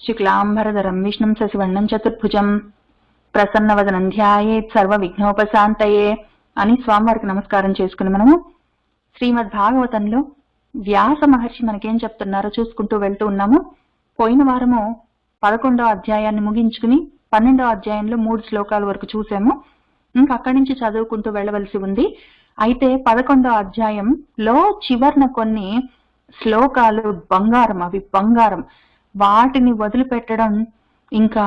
శుక్లాంబరధరం విష్ణుం శశివర్ణం చతుర్భుజం ప్రసన్నవదనం ధ్యాయేత్ సర్వ విఘ్నోపశాంతయే అని స్వామివారికి నమస్కారం చేసుకుని మనము శ్రీమద్ భాగవతంలో వ్యాస మహర్షి మనకేం చెప్తున్నారో చూసుకుంటూ వెళ్తూ ఉన్నాము. పోయిన వారము 11వ అధ్యాయాన్ని ముగించుకుని 12వ అధ్యాయంలో 3 శ్లోకాల వరకు చూసాము. ఇంకా అక్కడి నుంచి చదువుకుంటూ వెళ్ళవలసి ఉంది. అయితే 11వ అధ్యాయంలో చివర్న కొన్ని శ్లోకాలు బంగారం, అవి బంగారం, వాటిని వదిలిపెట్టడం ఇంకా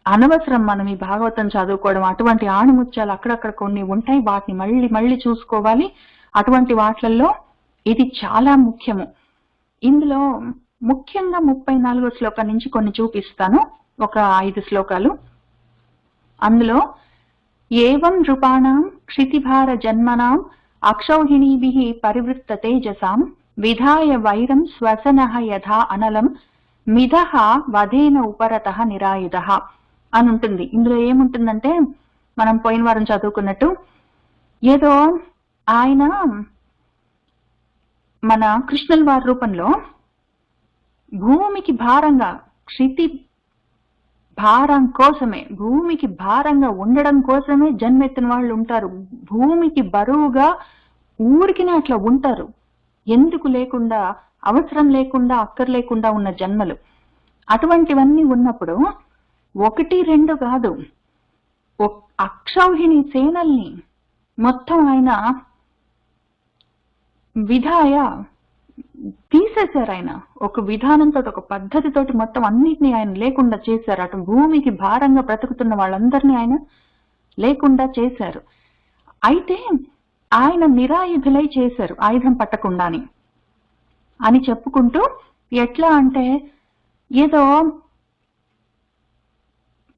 అనవసరం. మనం ఈ భాగవతం చదువుకోవడం, అటువంటి ఆణిముత్యాలు అక్కడక్కడ కొన్ని ఉంటాయి, వాటిని మళ్ళీ మళ్ళీ చూసుకోవాలి. అటువంటి వాటిల్లో ఇది చాలా ముఖ్యము. ఇందులో ముఖ్యంగా 34వ శ్లోకం నుంచి కొన్ని చూపిస్తాను, ఒక 5 శ్లోకాలు. అందులో ఏవం నృపాణం క్షితిభార జన్మనాం అక్షౌహిణీభిః పరివృత్త తేజసాం విధాయ వైరం శ్వసనః యథా అనలం మిధః వదేన ఉపరతః నిరాయుధః అని ఉంటుంది. ఇందులో ఏముంటుందంటే, మనం పోయిన వారం చదువుకున్నట్టు ఏదో ఆయన మన కృష్ణుల వారి రూపంలో భూమికి భారంగా, క్షితి భారం కోసమే, భూమికి భారంగా ఉండడం కోసమే జన్మెత్తిన వాళ్ళు ఉంటారు. భూమికి బరువుగా ఊరికినే అట్లా ఉంటారు, ఎందుకు లేకుండా, అవసరం లేకుండా, అక్కర్లేకుండా ఉన్న జన్మలు. అటువంటివన్నీ ఉన్నప్పుడు 1, 2 కాదు, అక్షౌహిణి సేనల్ని మొత్తం ఆయన విధాయ తీసేశారు. ఆయన ఒక విధానంతో, ఒక పద్ధతితోటి మొత్తం అన్నిటినీ ఆయన లేకుండా చేశారు. అటు భూమికి భారంగా బ్రతుకుతున్న వాళ్ళందరినీ ఆయన లేకుండా చేశారు. అయితే ఆయన నిరాయుధులై చేశారు, ఆయుధం పట్టకుండాని అని చెప్పుకుంటూ, ఎట్లా అంటే ఏదో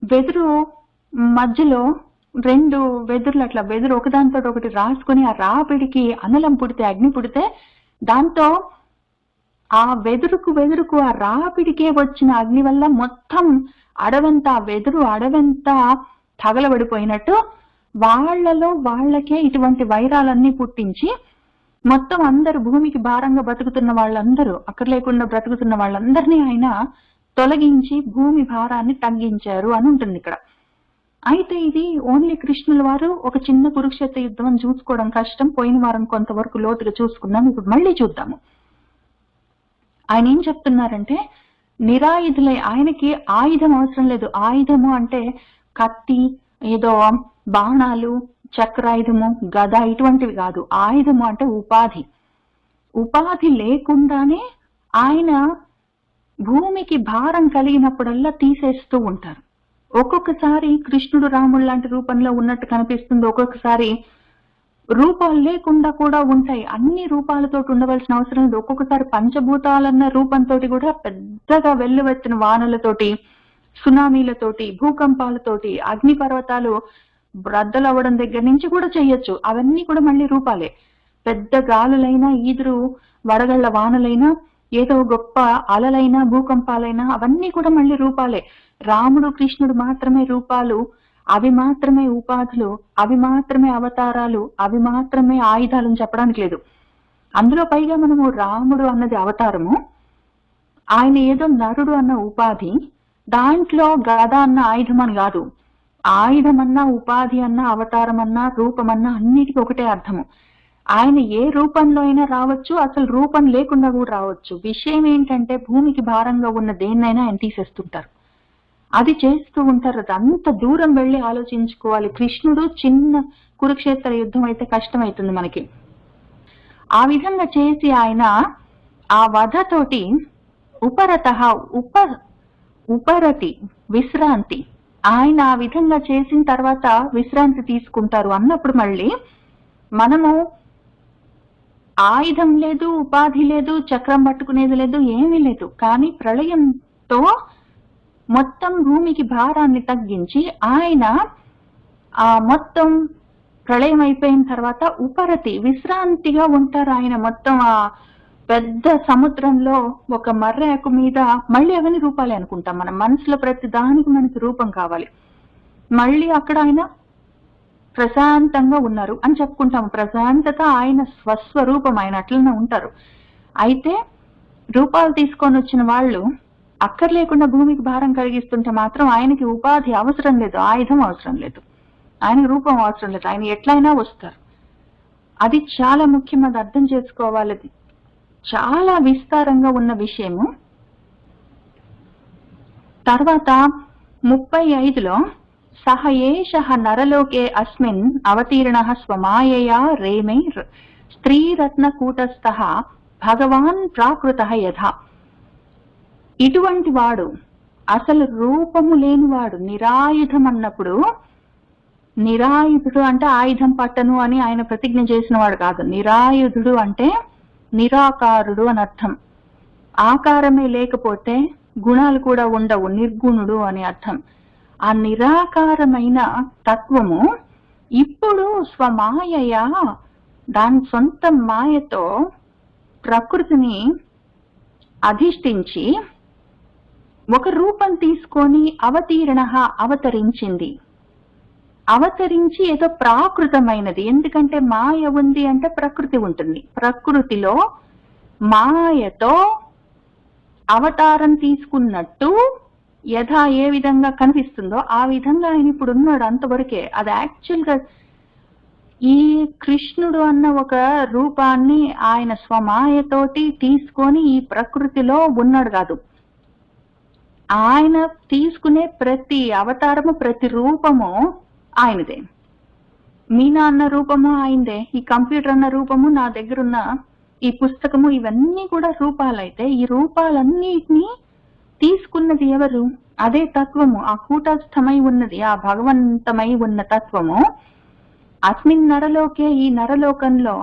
వెదురు మధ్యలో 2 వెదురులు, అట్లా వెదురు ఒకదానితో ఒకటి రాసుకొని ఆ రాపిడికి అనలం పుడితే, అగ్ని పుడితే, దాంతో ఆ వెదురుకు ఆ రాపిడికే వచ్చిన అగ్ని వల్ల మొత్తం అడవంతా, వెదురు అడవంతా తగలబడిపోయినట్టు వాళ్ళకే ఇటువంటి వైరాలన్నీ పుట్టించి మొత్తం అందరూ భూమికి భారంగా బ్రతుకుతున్న వాళ్ళందరూ, అక్కర్లేకుండా బ్రతుకుతున్న వాళ్ళందరినీ ఆయన తొలగించి భూమి భారాన్ని తగ్గించారు అని ఉంటుంది ఇక్కడ. అయితే ఇది ఓన్లీ కృష్ణుల వారు ఒక చిన్న కురుక్షేత్ర యుద్ధం అని చూసుకోవడం కష్టం. పోయిన వారం కొంతవరకు లోతుగా చూసుకున్నాం, ఇప్పుడు మళ్ళీ చూద్దాము. ఆయన ఏం చెప్తున్నారంటే, నిరాయుధులై, ఆయనకి ఆయుధం అవసరం లేదు. ఆయుధము అంటే కత్తి, ఏదో బాణాలు, చక్రాయుధము, గద ఇటువంటివి కాదు. ఆయుధము అంటే ఉపాధి. ఉపాధి లేకుండానే ఆయన భూమికి భారం కలిగినప్పుడల్లా తీసేస్తూ ఉంటారు. ఒక్కొక్కసారి కృష్ణుడు రాముడు లాంటి రూపంలో ఉన్నట్టు కనిపిస్తుంది, ఒక్కొక్కసారి రూపాలు లేకుండా కూడా ఉంటాయి. అన్ని రూపాలతో ఉండవలసిన అవసరం లేదు. ఒక్కొక్కసారి పంచభూతాలన్న రూపంతో కూడా పెద్దగా వెల్లువెత్తిన వానలతోటి, సునామీలతోటి, భూకంపాలతోటి, అగ్ని పర్వతాలు బ్రద్దలవ్వడం దగ్గర నుంచి కూడా చెయ్యొచ్చు. అవన్నీ కూడా మళ్ళీ రూపాలే. పెద్ద గాలులైనా, ఈదురు వడగళ్ల వానలైనా, ఏదో గొప్ప అలలైనా, భూకంపాలైనా, అవన్నీ కూడా మళ్ళీ రూపాలే. రాముడు కృష్ణుడు మాత్రమే రూపాలు, అవి మాత్రమే ఉపాధులు, అవి మాత్రమే అవతారాలు, అవి మాత్రమే ఆయుధాలని చెప్పడానికి లేదు. అందులో పైగా మనము రాముడు అన్నది అవతారము, ఆయన ఏదో నరుడు అన్న ఉపాధి, దాంట్లో గద అన్న ఆయుధం అని కాదు. ఆయుధం అన్నా, ఉపాధి అన్నా, అవతారం అన్నా, రూపం అన్నా అన్నిటికీ ఒకటే అర్థము. ఆయన ఏ రూపంలో అయినా రావచ్చు, అసలు రూపం లేకుండా కూడా రావచ్చు. విషయం ఏంటంటే, భూమికి భారంగా ఉన్న దేన్నైనా ఆయన తీసేస్తుంటారు, అది చేస్తూ ఉంటారు. అది అంత దూరం వెళ్ళి ఆలోచించుకోవాలి. కృష్ణుడు చిన్న కురుక్షేత్ర యుద్ధం అయితే కష్టమవుతుంది మనకి. ఆ విధంగా చేసి ఆయన ఆ వధతోటి ఉపరతి విశ్రాంతి, ఆయన ఆ విధంగా చేసిన తర్వాత విశ్రాంతి తీసుకుంటారు అన్నప్పుడు మళ్ళీ మనము ఆయుధం లేదు, ఉపాధి లేదు, చక్రం పట్టుకునేది లేదు, ఏమీ లేదు. కానీ ప్రళయంతో మొత్తం భూమికి భారాన్ని తగ్గించి ఆయన ఆ మొత్తం ప్రళయం అయిపోయిన తర్వాత ఉపరతి విశ్రాంతిగా ఉంటారు. ఆయన మొత్తం ఆ పెద్ద సముద్రంలో ఒక మర్రాకు మీద, మళ్ళీ అవన్నీ రూపాలే అనుకుంటాం మనం మనసులో, ప్రతి దానికి మనకి రూపం కావాలి. మళ్ళీ అక్కడ ఆయన ప్రశాంతంగా ఉన్నారు అని చెప్పుకుంటాము. ప్రశాంతత ఆయన స్వస్వరూపం, ఆయన అట్లనే ఉంటారు. అయితే రూపాలు తీసుకొని వచ్చిన వాళ్ళు అక్కర్లేకుండా భూమికి భారం కలిగిస్తుంటే మాత్రం ఆయనకి ఉపాధి అవసరం లేదు, ఆయుధం అవసరం లేదు, ఆయనకి రూపం అవసరం లేదు, ఆయన ఎట్లయినా వస్తారు. అది చాలా ముఖ్యం, అది అర్థం చేసుకోవాలి. అది చాలా విస్తారంగా ఉన్న విషయము. తర్వాత 35లో సహ ఏషః నరలోకే అస్మిన్ అవతీర్ణః స్వమాయయా రేమే స్త్రీరత్నకూటస్థః భగవాన్ ప్రాకృతః యథా. ఇటువంటి వాడు, అసలు రూపము లేనివాడు, నిరాయుధం అన్నప్పుడు, నిరాయుధుడు అంటే ఆయుధం పట్టను అని ఆయన ప్రతిజ్ఞ చేసిన వాడు కాదు. నిరాయుధుడు అంటే నిరాకారుడు అని అర్థం. ఆకారమే లేకపోతే గుణాలు కూడా ఉండవు, నిర్గుణుడు అని అర్థం. ఆ నిరాకారమైన తత్వము ఇప్పుడు స్వమాయయా, దాని సొంత మాయతో ప్రకృతిని అధిష్ఠించి ఒక రూపం తీసుకొని అవతీర్ణ, అవతరించింది. అవతరించి ఏదో ప్రాకృతమైనది. ఎందుకంటే మాయ ఉంది అంటే ప్రకృతి ఉంటుంది. ప్రకృతిలో మాయతో అవతారం తీసుకున్నట్టు యథా ఏ విధంగా కనిపిస్తుందో ఆ విధంగా ఆయన ఇప్పుడు ఉన్నాడు, అంతవరకే. అది యాక్చువల్ గా ఈ కృష్ణుడు అన్న ఒక రూపాన్ని ఆయన స్వమాయతోటి తీసుకొని ఈ ప్రకృతిలో ఉన్నాడు కాదు. ఆయన తీసుకునే ప్రతి అవతారము, ప్రతి రూపము ఆయనదే. మీనా అన్న రూపము ఆయనదే, ఈ కంప్యూటర్ అన్న రూపము, నా దగ్గరున్న ఈ పుస్తకము, ఇవన్నీ కూడా రూపాలైతే ఈ రూపాలన్నిటినీ తీసుకున్నది ఎవరు? అదే తత్వము, ఆ కూటస్థమై ఉన్నది, ఆ భగవంతమై ఉన్న తత్వము. అస్మిన్ నరలోకే, ఈ నరలోకంలో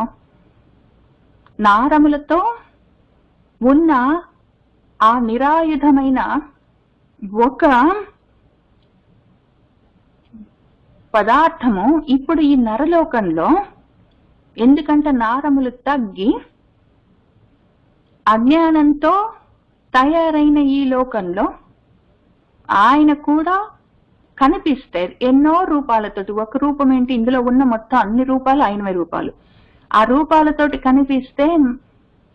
నారములతో ఉన్న ఆ నిరాయుధమైన ఒక పదార్థము ఇప్పుడు ఈ నరలోకంలో, ఎందుకంటే నారములు తగ్గి అజ్ఞానంతో తయారైన ఈ లోకంలో ఆయన కూడా కనిపిస్తే ఎన్నో రూపాలతోటి, ఒక రూపం ఏంటి, ఇందులో ఉన్న మొత్తం అన్ని రూపాలు ఆయనవే రూపాలు. ఆ రూపాలతోటి కనిపిస్తే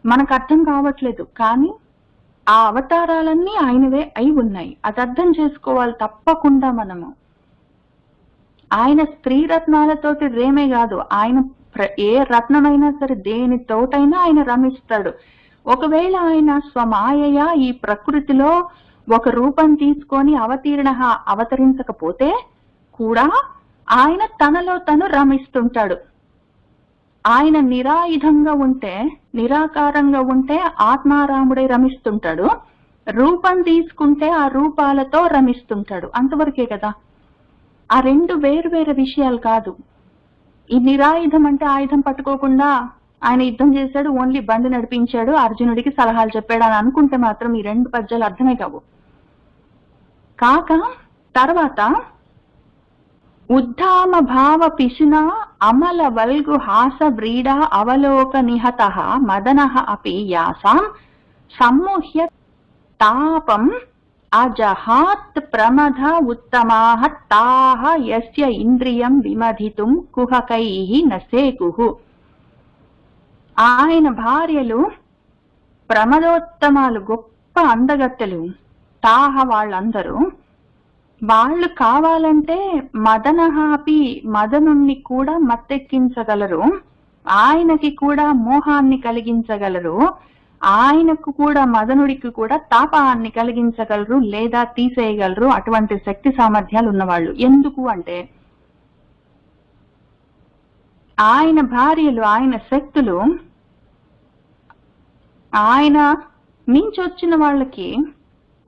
మనకు అర్థం కావట్లేదు, కానీ ఆ అవతారాలన్నీ ఆయనవే అయి ఉన్నాయి. అది అర్థం చేసుకోవాలి తప్పకుండా మనము. ఆయన స్త్రీ రత్నాలతోటి రేమే కాదు, ఆయన ఏ రత్నమైనా సరే దేనితోటైనా ఆయన రమిస్తాడు. ఒకవేళ ఆయన స్వమాయయా ఈ ప్రకృతిలో ఒక రూపం తీసుకొని అవతీర్ణ, అవతరించకపోతే కూడా ఆయన తనలో తను రమిస్తుంటాడు. ఆయన నిరాయుధంగా ఉంటే, నిరాకారంగా ఉంటే ఆత్మారాముడై రమిస్తుంటాడు. రూపం తీసుకుంటే ఆ రూపాలతో రమిస్తుంటాడు. అంతవరకే కదా. ఆ రెండు వేరు వేరు విషయాలు కాదు. ఈ నిరాయుధం అంటే ఆయుధం పట్టుకోకుండా ఆయన యుద్ధం చేశాడు, ఓన్లీ బండి నడిపించాడు, అర్జునుడికి సలహాలు చెప్పాడు అని అనుకుంటే మాత్రం ఈ రెండు పద్యాలు అర్థమే కావు. కాక తర్వాత ఉద్ధామ భావ పిశునా అమల వల్గు హాస వ్రీడా అవలోక నిహత మదనః అపి యాసాం సమ్ముహ్య తాపం అజహాత్ ప్రమథ ఉత్తమాః తాః యస్య ఇంద్రియం విమధితుం కుహకైః నసేకుః. ఆయన భార్యలు ప్రమదోత్తమాలు, గొప్ప అందగత్తెలు. తాహ వాళ్ళందరూ, వాళ్ళు కావాలంటే మదనహాపి, మదనుణ్ణి కూడా మత్తెక్కించగలరు, ఆయనకి కూడా మోహాన్ని కలిగించగలరు, ఆయనకు కూడా మదనుడికి కూడా తాపాన్ని కలిగించగలరు లేదా తీసేయగలరు. అటువంటి శక్తి సామర్థ్యాలు ఉన్నవాళ్ళు. ఎందుకు అంటే ఆయన భార్యలు, ఆయన శక్తులు, ఆయన మించొచ్చిన వాళ్ళకి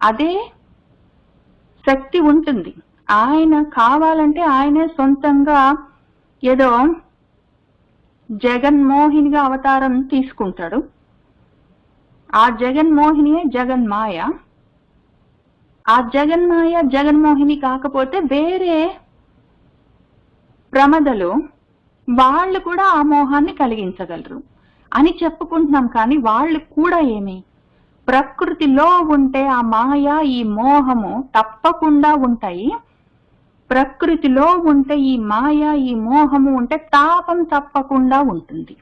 అదే శక్తి ఉంటుంది. ఆయన కావాలంటే ఆయనే సొంతంగా ఏదో జగన్మోహినిగా అవతారం తీసుకుంటాడు. ఆ జగన్మోహినియే జగన్మాయ. ఆ జగన్మాయ జగన్మోహిని కాకపోతే వేరే ప్రమదలు, వాళ్ళు కూడా ఆ మోహాన్ని కలిగించగలరు అని చెప్పుకుంటున్నాం. కానీ వాళ్ళు కూడా ఏమి, ప్రకృతిలో ఉంటే ఆ మాయ, ఈ మోహము తప్పకుండా ఉంటాయి. ప్రకృతిలో ఉంటే ఈ మాయ, ఈ మోహము ఉంటే తాపం తప్పకుండా ఉంటుంది.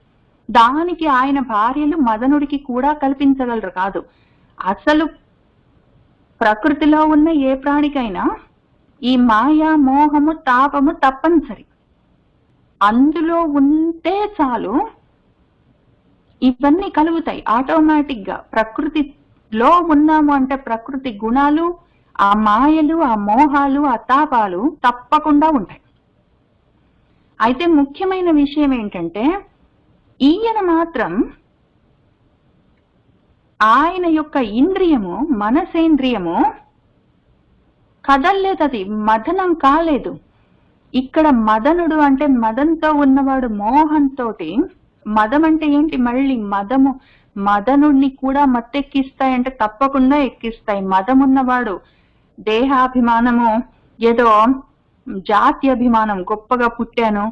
దానికి ఆయన భార్యలు మదనుడికి కూడా కల్పించగలరు కాదు. అసలు ప్రకృతిలో ఉన్న ఏ ప్రాణికైనా ఈ మాయ, మోహము, తాపము తప్పనిసరి. అందులో ఉంటే చాలు ఇవన్నీ కలుగుతాయి ఆటోమేటిక్ గా. ప్రకృతిలో ఉన్నాము అంటే ప్రకృతి గుణాలు, ఆ మాయలు, ఆ మోహాలు, ఆ తాపాలు తప్పకుండా ఉంటాయి. అయితే ముఖ్యమైన విషయం ఏంటంటే ఈయన మాత్రం ఆయన యొక్క ఇంద్రియము, మనసేంద్రియము కదల్లేదు, అది మదనం కాలేదు. ఇక్కడ మదనుడు అంటే మదంతో ఉన్నవాడు మోహంతో. మదం అంటే ఏంటి? మళ్ళీ మదము మదనుడిని కూడా మత్తెక్కిస్తాయంటే తప్పకుండా ఎక్కిస్తాయి. మదం ఉన్నవాడు దేహాభిమానము, ఏదో జాతి అభిమానం, గొప్పగా పుట్టాను,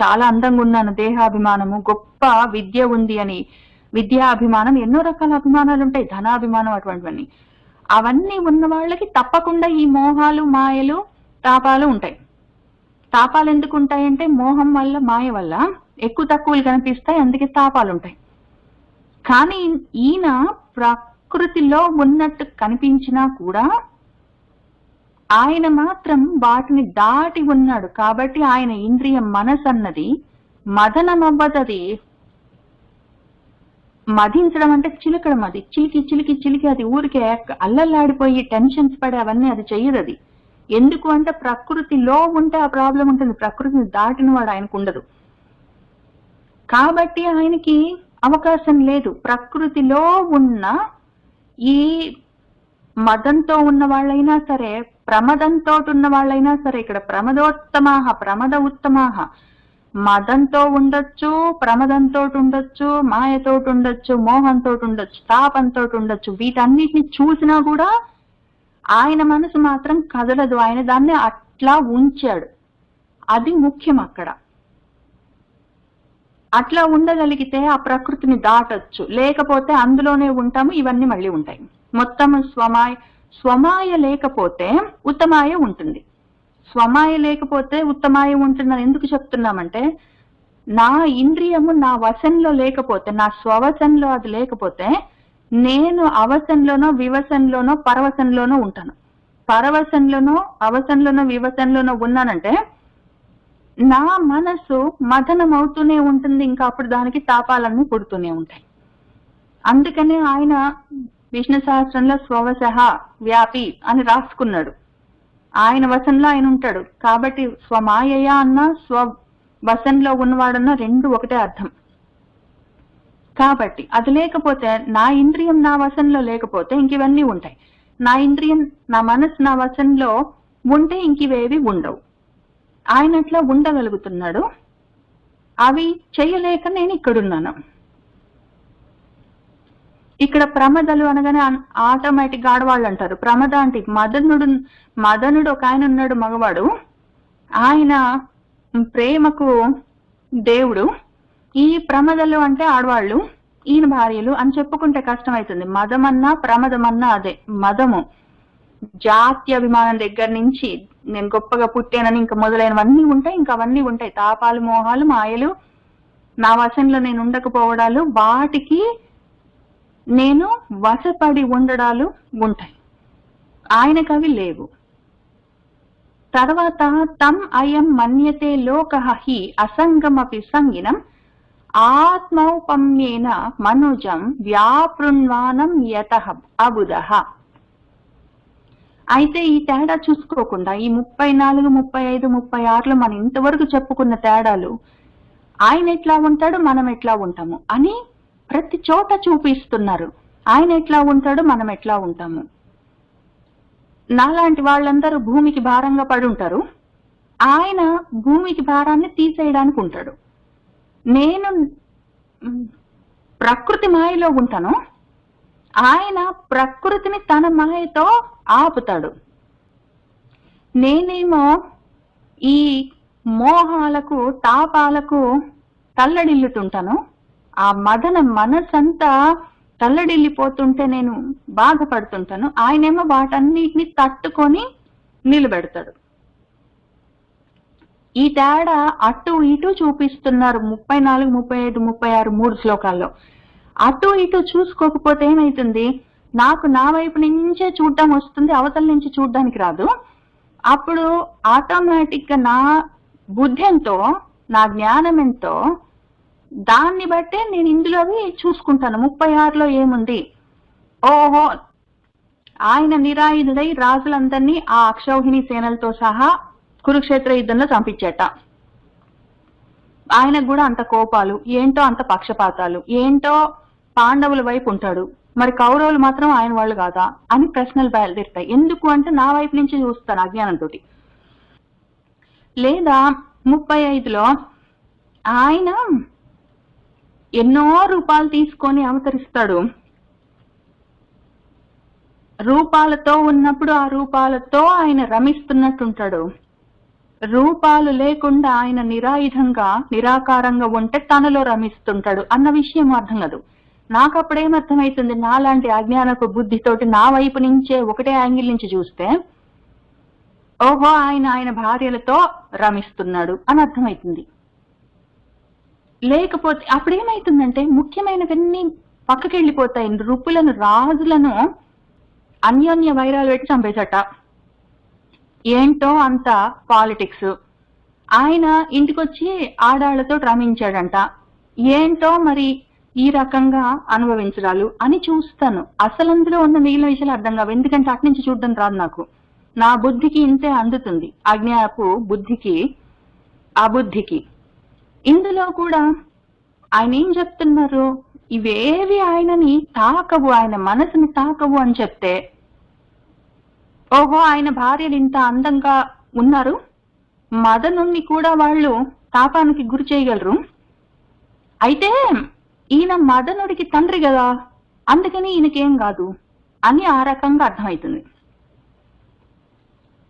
చాలా అందంగా ఉన్నాను, దేహాభిమానము, గొప్ప విద్య ఉంది అని విద్యాభిమానం, ఎన్నో రకాల అభిమానాలు ఉంటాయి, ధనాభిమానం, అటువంటివన్నీ. అవన్నీ ఉన్న వాళ్ళకి తప్పకుండా ఈ మోహాలు, మాయలు, తాపాలు ఉంటాయి. తాపాలు ఎందుకు ఉంటాయంటే మోహం వల్ల, మాయ వల్ల ఎక్కువ తక్కువలు కనిపిస్తాయి, అందుకే తాపాలు ఉంటాయి. కానీ ఈయన ప్రకృతిలో ఉన్నట్టు కనిపించినా కూడా ఆయన మాత్రం వాటిని దాటి ఉన్నాడు. కాబట్టి ఆయన ఇంద్రియం, మనసు అన్నది మదనమవ్వదది. మదించడం అంటే చిలకడం, అది చిలికి చిలికి చిలికి అది ఊరికే అల్లల్లాడిపోయి టెన్షన్స్ పడే అవన్నీ అది చెయ్యదు. అది ఎందుకు అంటే ప్రకృతిలో ఉంటే ఆ ప్రాబ్లం ఉంటుంది, ప్రకృతిని దాటిన వాడు ఆయనకు ఉండదు. కాబట్టి ఆయనకి అవకాశం లేదు. ప్రకృతిలో ఉన్న ఈ మదంతో ఉన్న వాళ్ళైనా సరే, ప్రమదంతో ఉన్న వాళ్ళైనా సరే, ఇక్కడ ప్రమదోత్తమాహ, ప్రమద ఉత్తమాహ, మదంతో ఉండొచ్చు, ప్రమదంతో ఉండొచ్చు, మాయతో ఉండొచ్చు, మోహంతో ఉండొచ్చు, తాపంతో ఉండొచ్చు. వీటన్నిటిని చూసినా కూడా ఆయన మనసు మాత్రం కదలదు. ఆయన దాన్ని అట్లా ఉంచాడు. అది ముఖ్యం అక్కడ. అట్లా ఉండగలిగితే ఆ ప్రకృతిని దాటొచ్చు, లేకపోతే అందులోనే ఉంటాము, ఇవన్నీ మళ్ళీ ఉంటాయి. మొత్తం స్వమాయ లేకపోతే ఉత్తమాయ ఉంటుంది. స్వమాయ లేకపోతే ఉత్తమాయ ఉంటుందని ఎందుకు చెప్తున్నామంటే, నా ఇంద్రియము నా వశంలో లేకపోతే, నా స్వవశంలో అది లేకపోతే, నేను అవసంలోనో, వివసంలోనో, పరవశంలోనో ఉంటాను. పరవశంలోనో, అవసంలోనో, వివసంలోనో ఉన్నానంటే నా మనసు మదనం అవుతూనే ఉంటుంది. ఇంకా అప్పుడు దానికి తాపాలన్నీ పుడుతూనే ఉంటాయి. అందుకనే ఆయన విష్ణు సహస్రంలో స్వవశః వ్యాపి అని రాసుకున్నాడు. ఆయన వశంలో ఆయన ఉంటాడు. కాబట్టి స్వమాయయ అన్న, స్వవశంలో ఉన్నవాడన్నా రెండు ఒకటే అర్థం. కాబట్టి అది లేకపోతే, నా ఇంద్రియం నా వశంలో లేకపోతే ఇంక ఇవన్నీ ఉంటాయి. నా ఇంద్రియం, నా మనసు నా వశంలో ఉంటే ఇంకివేవి ఉండవు. ఆయన అట్లా ఉండగలుగుతున్నాడు. అవి చేయలేక నేను ఇక్కడున్నాను. ఇక్కడ ప్రమదలు అనగానే ఆటోమేటిక్ గా ఆడవాళ్ళు అంటారు. ప్రమద అంటే మదనుడు ఒక ఆయన ఉన్నాడు, మగవాడు. ఆయన ప్రేమకు దేవుడు. ఈ ప్రమదలు అంటే ఆడవాళ్ళు, ఈయన భార్యలు అని చెప్పుకుంటే కష్టమవుతుంది. మదమన్నా ప్రమదమన్నా అదే. మదము జాతి అభిమానం దగ్గర నుంచి, నేను గొప్పగా పుట్టానని ఇంకా మొదలైనవన్నీ ఉంటాయి. ఇంకా అవన్నీ ఉంటాయి, తాపాలు, మోహాలు, మాయలు, నా వశంలో నేను ఉండకపోవడాలు, వాటికి నేను వశపడి ఉండడాలు ఉంటాయి. ఆయనకు అవి లేవు. తర్వాత తం అయం మన్యతే లోకః హి అసంగమపి సంగినం ఆత్మౌపమ్యేన మనుజం వ్యాపృణ్వానం యతః అబుధః. అయితే ఈ తేడా చూసుకోకుండా ఈ 34, 35, 36లో మనం ఇంతవరకు చెప్పుకున్న తేడాలు, ఆయన ఎట్లా ఉంటాడు, మనం ఎట్లా ఉంటాము అని ప్రతి చోట చూపిస్తున్నారు. ఆయన ఎట్లా ఉంటాడు, మనం ఎట్లా ఉంటాము. నాలాంటి వాళ్ళందరూ భూమికి భారంగా పడి ఉంటారు. ఆయన భూమికి భారాన్ని తీసేయడానికి ఉంటాడు. నేను ప్రకృతి మాయలో ఉంటాను, ఆయన ప్రకృతిని తన మాయతో ఆపుతాడు. నేనేమో ఈ మోహాలకు, తాపాలకు తల్లడిల్లుతుంటాను. ఆ మదన మనసంతా తల్లడిల్లిపోతుంటే నేను బాధపడుతుంటాను. ఆయనేమో వాటన్నిటిని తట్టుకొని నిలబెడతాడు. ఈ తేడా అటు ఇటు చూపిస్తున్నారు 34, 35, 36 3 శ్లోకాల్లో. అటు ఇటు చూసుకోకపోతే ఏమైతుంది, నాకు నా వైపు నుంచే చూడడం వస్తుంది, అవతల నుంచి చూడడానికి రాదు. అప్పుడు ఆటోమేటిక్ గా నా బుద్ధి ఎంతో, నా జ్ఞానం ఎంతో, దాన్ని బట్టే నేను ఇందులోవి చూసుకుంటాను. 36లో ఏముంది, ఓహో ఆయన నిరాయుధుడై రాజులందరినీ ఆ అక్షౌహిణి సేనలతో సహా కురుక్షేత్ర యుద్ధంలో చంపించేట. ఆయనకు కూడా అంత కోపాలు ఏంటో, అంత పక్షపాతాలు ఏంటో, పాండవుల వైపు ఉంటాడు, మరి కౌరవులు మాత్రం ఆయన వాళ్ళు కాదా అని ప్రశ్నలు బయలుదేరుతాయి. ఎందుకు అంటే నా వైపు నుంచి చూస్తాను అజ్ఞానంతో. లేదా 35లో ఆయన ఎన్నో రూపాలు తీసుకొని అవతరిస్తాడు. రూపాలతో ఉన్నప్పుడు ఆ రూపాలతో ఆయన రమిస్తున్నట్టుంటాడు. రూపాలు లేకుండా ఆయన నిరాయుధంగా నిరాకారంగా ఉంటే తనలో రమిస్తుంటాడు అన్న విషయం అర్థం కాదు. నాకు అప్పుడేమర్థమవుతుంది, నాలాంటి అజ్ఞానపు బుద్ధితోటి నా వైపు నుంచే ఒకటే యాంగిల్ నుంచి చూస్తే ఓహో ఆయన భార్యలతో రమిస్తున్నాడు అని అర్థమవుతుంది. లేకపోతే అప్పుడేమైతుందంటే ముఖ్యమైనవన్నీ పక్కకి వెళ్ళిపోతాయి. నృపులను, రాజులను అన్యోన్య వైరాలు పెట్టి చంపేసట. ఏంటో అంత పాలిటిక్స్. ఆయన ఇంటికొచ్చి ఆడాళ్లతో రమించాడంట. ఏంటో మరి ఈ రకంగా అనుభవించడాలు అని చూస్తాను. అసలు అందులో ఉన్న మిగిలిన విషయాలు అర్థం కావు, ఎందుకంటే అటు నుంచి చూడడం రాదు నాకు. నా బుద్ధికి ఇంతే అందుతుంది, అజ్ఞానపు బుద్ధికి, ఆ బుద్ధికి. ఇందులో కూడా ఆయన ఏం చెప్తున్నారు, ఇవేవి ఆయనని తాకవు, ఆయన మనసుని తాకవు అని చెప్తే ఓహో ఆయన భార్యలు ఇంత అందంగా ఉన్నారు, మదనుణ్ణి కూడా వాళ్ళు తాపానికి గురి చేయగలరు, అయితే ఈయన మదనుడికి తండ్రి కదా, అందుకని ఈయనకేం కాదు అని ఆ రకంగా అర్థమవుతుంది.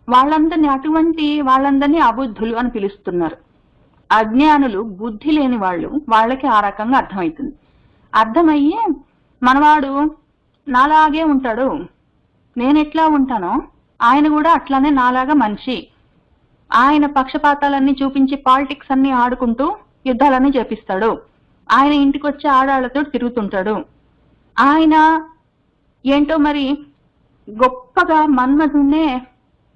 వాళ్ళందరినీ అబుద్ధులు అని పిలుస్తున్నారు. అజ్ఞానులు, బుద్ధి లేని వాళ్ళు, వాళ్ళకి ఆ రకంగా అర్థమవుతుంది. అర్థమయ్యే మనవాడు నాలాగే ఉంటాడు, నేను ఎట్లా ఉంటానో ఆయన కూడా అట్లానే నాలాగా మనిషి, ఆయన పక్షపాతాలన్నీ చూపించి పాలిటిక్స్ అన్ని ఆడుకుంటూ యుద్ధాలన్నీ చేపిస్తాడు, ఆయన ఇంటికి వచ్చి ఆడాళ్లతో తిరుగుతుంటాడు, ఆయన ఏంటో మరి గొప్పగా మన్మధున్నే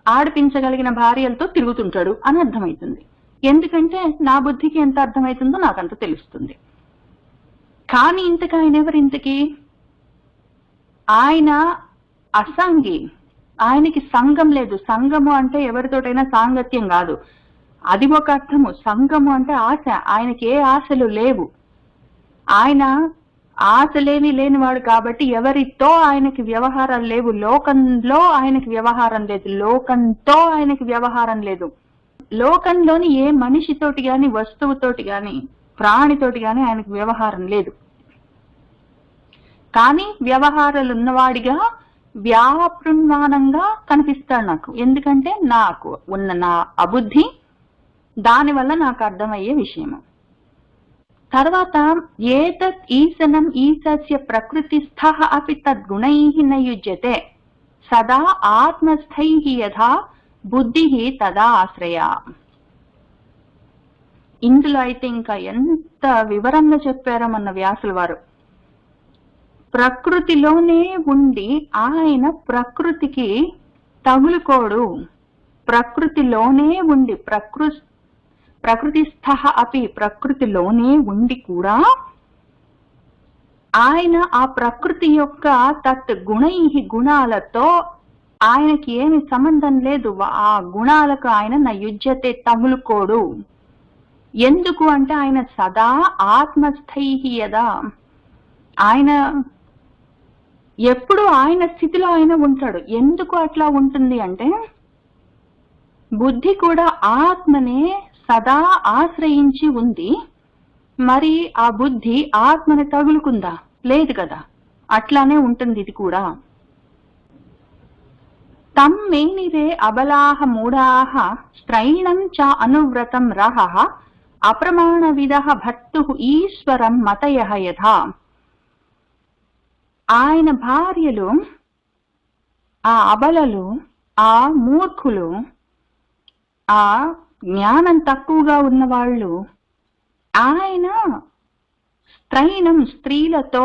ఆడిపించగలిగిన భార్యలతో తిరుగుతుంటాడు అని అర్థమవుతుంది. ఎందుకంటే నా బుద్ధికి ఎంత అర్థమవుతుందో నాకంత తెలుస్తుంది. కానీ ఇంతకు ఆయన ఎవరు, ఇంతకి ఆయన అసంగి, ఆయనకి సంఘం లేదు. సంఘము అంటే ఎవరితోటైనా సాంగత్యం కాదు, అది ఒక అర్థము. సంఘము అంటే ఆశ, ఆయనకి ఏ ఆశలు లేవు, ఆయన ఆశలేవి లేనివాడు కాబట్టి ఎవరితో ఆయనకి వ్యవహారాలు లేవు. లోకంలో ఆయనకి వ్యవహారం లేదు, లోకంతో ఆయనకి వ్యవహారం లేదు. లోకంలోని ఏ మనిషితోటి గాని, వస్తువుతోటి గాని, ప్రాణితోటి గాని ఆయనకు వ్యవహారం లేదు. కానీ వ్యవహారాలు ఉన్నవాడిగా వ్యాపృన్మానంగా కనిపిస్తాడు నాకు. ఎందుకంటే నాకు ఉన్న నా అబుద్ధి, దానివల్ల నాకు అర్థమయ్యే విషయము. తర్వాత ఏతత్ ఈశనం ఈశస్య ప్రకృతిస్థః అపి తద్గుణైః న యుజ్యతే సదా ఆత్మస్థైః యథా బుద్ధిః తదా ఆశ్రయ. ఇందులో అయితే ఇంకా ఎంత వివరంగా చెప్పారో మన వ్యాసుల వారు. ప్రకృతిలోనే ఉండి ఆయన ప్రకృతికి తగులుకోడు, ప్రకృతిలోనే ఉండి ప్రకృతిస్థః అపి ప్రకృతిలోనే ఉండి కూడా ఆయన ఆ ప్రకృతి యొక్క తత్ గుణైః గుణాలతో ఆయనకి ఏమి సంబంధం లేదు, ఆ గుణాలకు ఆయన నయుజ్యతే తగులుకోడు. ఎందుకు అంటే ఆయన సదా ఆత్మస్థైః యదా, ఆయన ఎప్పుడు ఆయన స్థితిలో ఆయన ఉంటాడు. ఎందుకు అట్లా ఉంటుంది అంటే బుద్ధి కూడా ఆత్మనే సదా ఆశ్రయించి ఉంది, మరి ఆ బుద్ధి ఆత్మని తగులుకుందా, లేదు కదా, అట్లానే ఉంటుంది ఇది కూడా. తం మేనిరే అబలాహ మూఢాహ స్త్రైణం చ అనువ్రతం రహః అప్రమాణ విదః భర్తుః ఈశ్వరం మతయః యథా. ఆయన భార్యలు, ఆ అబలలు, ఆ మూర్ఖులు, ఆ జ్ఞానం తక్కువగా ఉన్నవాళ్ళు ఆయన త్రైనం స్త్రీలతో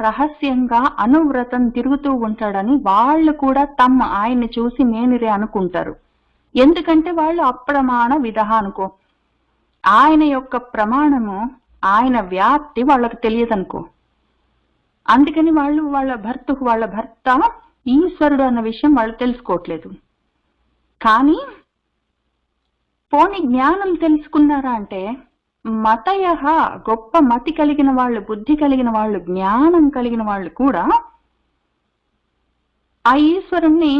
రహస్యంగా అనువ్రతం తిరుగుతూ ఉంటాడని వాళ్ళు కూడా తమ ఆయన్ని చూసి మేనిరే అనుకుంటారు. ఎందుకంటే వాళ్ళు అప్రమాణ విధ అనుకో, ఆయన యొక్క ప్రమాణము, ఆయన వ్యాప్తి వాళ్ళకి తెలియదనుకో. అందుకని వాళ్ళు వాళ్ళ భర్త ఈశ్వరుడు అన్న విషయం వాళ్ళు తెలుసుకోవట్లేదు. కానీ పోని జ్ఞానం తెలుసుకున్నారా అంటే, మతయ గొప్ప మతి కలిగిన వాళ్ళు, బుద్ధి కలిగిన వాళ్ళు, జ్ఞానం కలిగిన వాళ్ళు కూడా ఆ ఈశ్వరుణ్ణి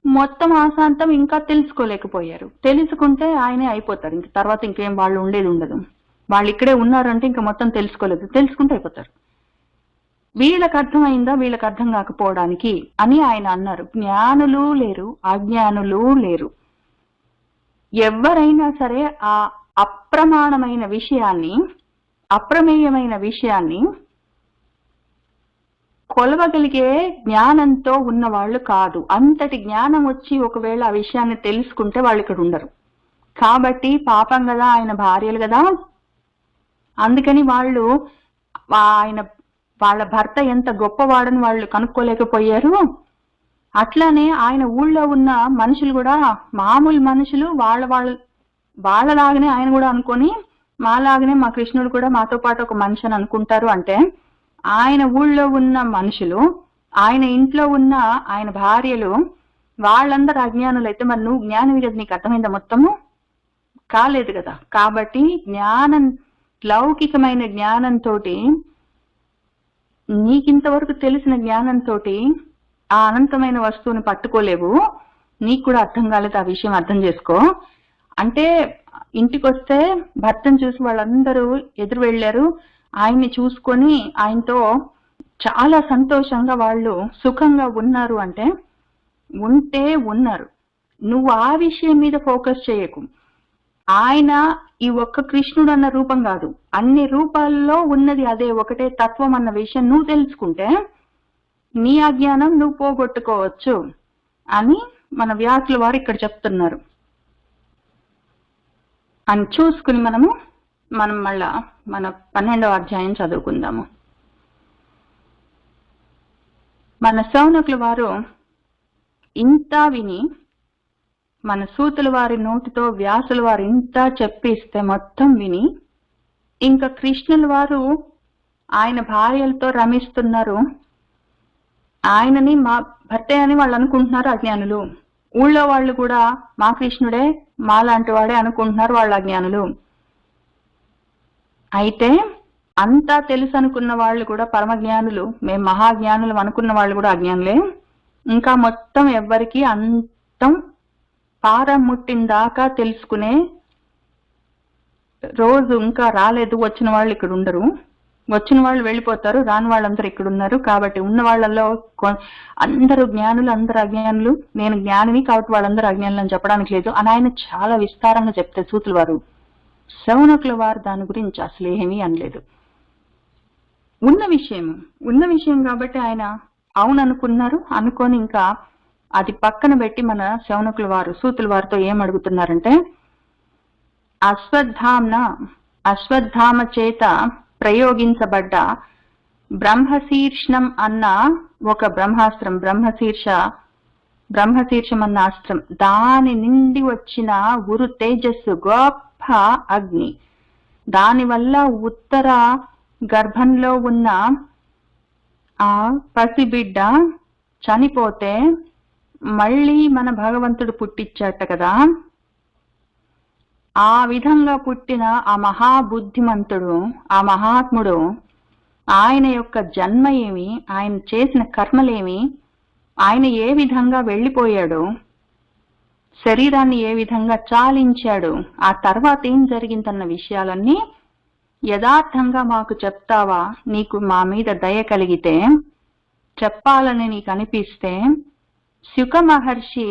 మొత్తం ఆశాంతం ఇంకా తెలుసుకోలేకపోయారు. తెలుసుకుంటే ఆయనే అయిపోతారు. ఇంక తర్వాత ఇంకేం వాళ్ళు ఉండేది ఉండదు. వాళ్ళు ఇక్కడే ఉన్నారంటే ఇంకా మొత్తం తెలుసుకోలేదు, తెలుసుకుంటే అయిపోతారు. వీళ్ళకి అర్థమైందా, వీళ్ళకి అర్థం కాకపోవడానికి అని ఆయన అన్నారు. జ్ఞానులు లేరు, అజ్ఞానులు లేరు. ఎవరైనా సరే ఆ అప్రమాణమైన విషయాన్ని, అప్రమేయమైన విషయాన్ని కొలవగలిగే జ్ఞానంతో ఉన్నవాళ్ళు కాదు. అంతటి జ్ఞానం వచ్చి ఒకవేళ ఆ విషయాన్ని తెలుసుకుంటే వాళ్ళు ఇక్కడ ఉండరు. కాబట్టి పాపం కదా, ఆయన భార్యలు కదా, అందుకని వాళ్ళు వాళ్ళ భర్త ఎంత గొప్పవాడని వాళ్ళు కనుక్కోలేకపోయారు. అట్లానే ఆయన ఊళ్ళో ఉన్న మనుషులు కూడా మామూలు మనుషులు, వాళ్ళలాగానే ఆయన కూడా అనుకొని, మాలాగనే మా కృష్ణుడు కూడా మాతో పాటు ఒక మనిషి అని అనుకుంటారు. అంటే ఆయన ఊళ్ళో ఉన్న మనుషులు, ఆయన ఇంట్లో ఉన్న ఆయన భార్యలు, వాళ్ళందరూ అజ్ఞానులు అయితే మరి నువ్వు జ్ఞానివి కదా, నీకు అర్థమైందా? మొత్తము కాలేదు కదా. కాబట్టి జ్ఞానం, లౌకికమైన జ్ఞానంతో, నీకింతవరకు తెలిసిన జ్ఞానంతో ఆ అనంతమైన వస్తువుని పట్టుకోలేవు. నీకు కూడా అర్థం కాలేదు, ఆ విషయం అర్థం చేసుకో. అంటే ఇంటికి వస్తే భర్తను చూసి వాళ్ళందరూ ఎదురు వెళ్ళారు. ఆయన్ని చూసుకొని ఆయనతో చాలా సంతోషంగా వాళ్ళు సుఖంగా ఉన్నారు. అంటే ఉంటే ఉన్నారు. నువ్వు ఆ విషయం మీద ఫోకస్ చేయకు. ఆయన ఈ ఒక్క కృష్ణుడు అన్న రూపం కాదు, అన్ని రూపాల్లో ఉన్నది అదే ఒకటే తత్వం అన్న విషయం నువ్వు తెలుసుకుంటే నీ అజ్ఞానం నువ్వు పోగొట్టుకోవచ్చు అని మన వ్యాసుల వారు ఇక్కడ చెప్తున్నారు. అని చూసుకుని మనం మళ్ళా మన 12వ అధ్యాయం చదువుకుందాము. మన శౌనకుల వారు ఇంత విని, మన సూతుల వారి నోటితో వ్యాసుల వారు ఇంత చెప్పిస్తే మొత్తం విని, ఇంకా కృష్ణుల వారు ఆయన భార్యలతో రమిస్తున్నారు. ఆయనని మా భర్త అని వాళ్ళు అనుకుంటున్నారు అజ్ఞానులు. ఊళ్ళో వాళ్ళు కూడా మా కృష్ణుడే మా లాంటి వాడే అనుకుంటున్నారు వాళ్ళ అజ్ఞానులు. అయితే అంతా తెలుసు అనుకున్న వాళ్ళు కూడా పరమజ్ఞానులు, మేము మహాజ్ఞానులు అనుకున్న వాళ్ళు కూడా అజ్ఞానులే. ఇంకా మొత్తం ఎవ్వరికి అంతం పారం ముట్టిన దాకా తెలుసుకునే రోజు ఇంకా రాలేదు. వచ్చిన వాళ్ళు ఇక్కడ ఉండరు, వచ్చిన వాళ్ళు వెళ్ళిపోతారు, రాని వాళ్ళందరూ ఇక్కడ ఉన్నారు. కాబట్టి ఉన్న వాళ్ళల్లో అందరూ జ్ఞానులు, అందరూ అజ్ఞానులు. నేను జ్ఞానిని కాబట్టి వాళ్ళందరూ అజ్ఞానులు అని చెప్పడానికి లేదు అని ఆయన చాలా విస్తారంగా చెప్తే సూతుల వారు, శౌనకుల వారు దాని గురించి అసలు ఏమీ అనలేదు. ఉన్న విషయం కాబట్టి ఆయన అవును అనుకున్నారు. అనుకొని ఇంకా అది పక్కన పెట్టి మన శౌనకుల వారు సూతుల వారితో ఏం అడుగుతున్నారంటే, అశ్వత్థామ చేత ప్రయోగించబడ్డ బ్రహ్మశీర్షణం అన్న ఒక బ్రహ్మాస్త్రం, బ్రహ్మశీర్షం అన్న అస్త్రం, దాని నుండి వచ్చిన గురు తేజస్సు గొప్ప అగ్ని, దానివల్ల ఉత్తర గర్భంలో ఉన్న ఆ పసిబిడ్డ చనిపోతే మళ్ళీ మన భగవంతుడు పుట్టించాట కదా. ఆ విధంగా పుట్టిన ఆ మహాబుద్ధిమంతుడు, ఆ మహాత్ముడు, ఆయన యొక్క జన్మ ఏమి, ఆయన చేసిన కర్మలేమి, ఆయన ఏ విధంగా వెళ్ళిపోయాడు, శరీరాన్ని ఏ విధంగా చాలించాడు, ఆ తర్వాత ఏం జరిగిందన్న విషయాలన్నీ యథార్థంగా మాకు చెప్తావా? నీకు మా మీద దయ కలిగితే, చెప్పాలని నీకు అనిపిస్తే, శుక మహర్షి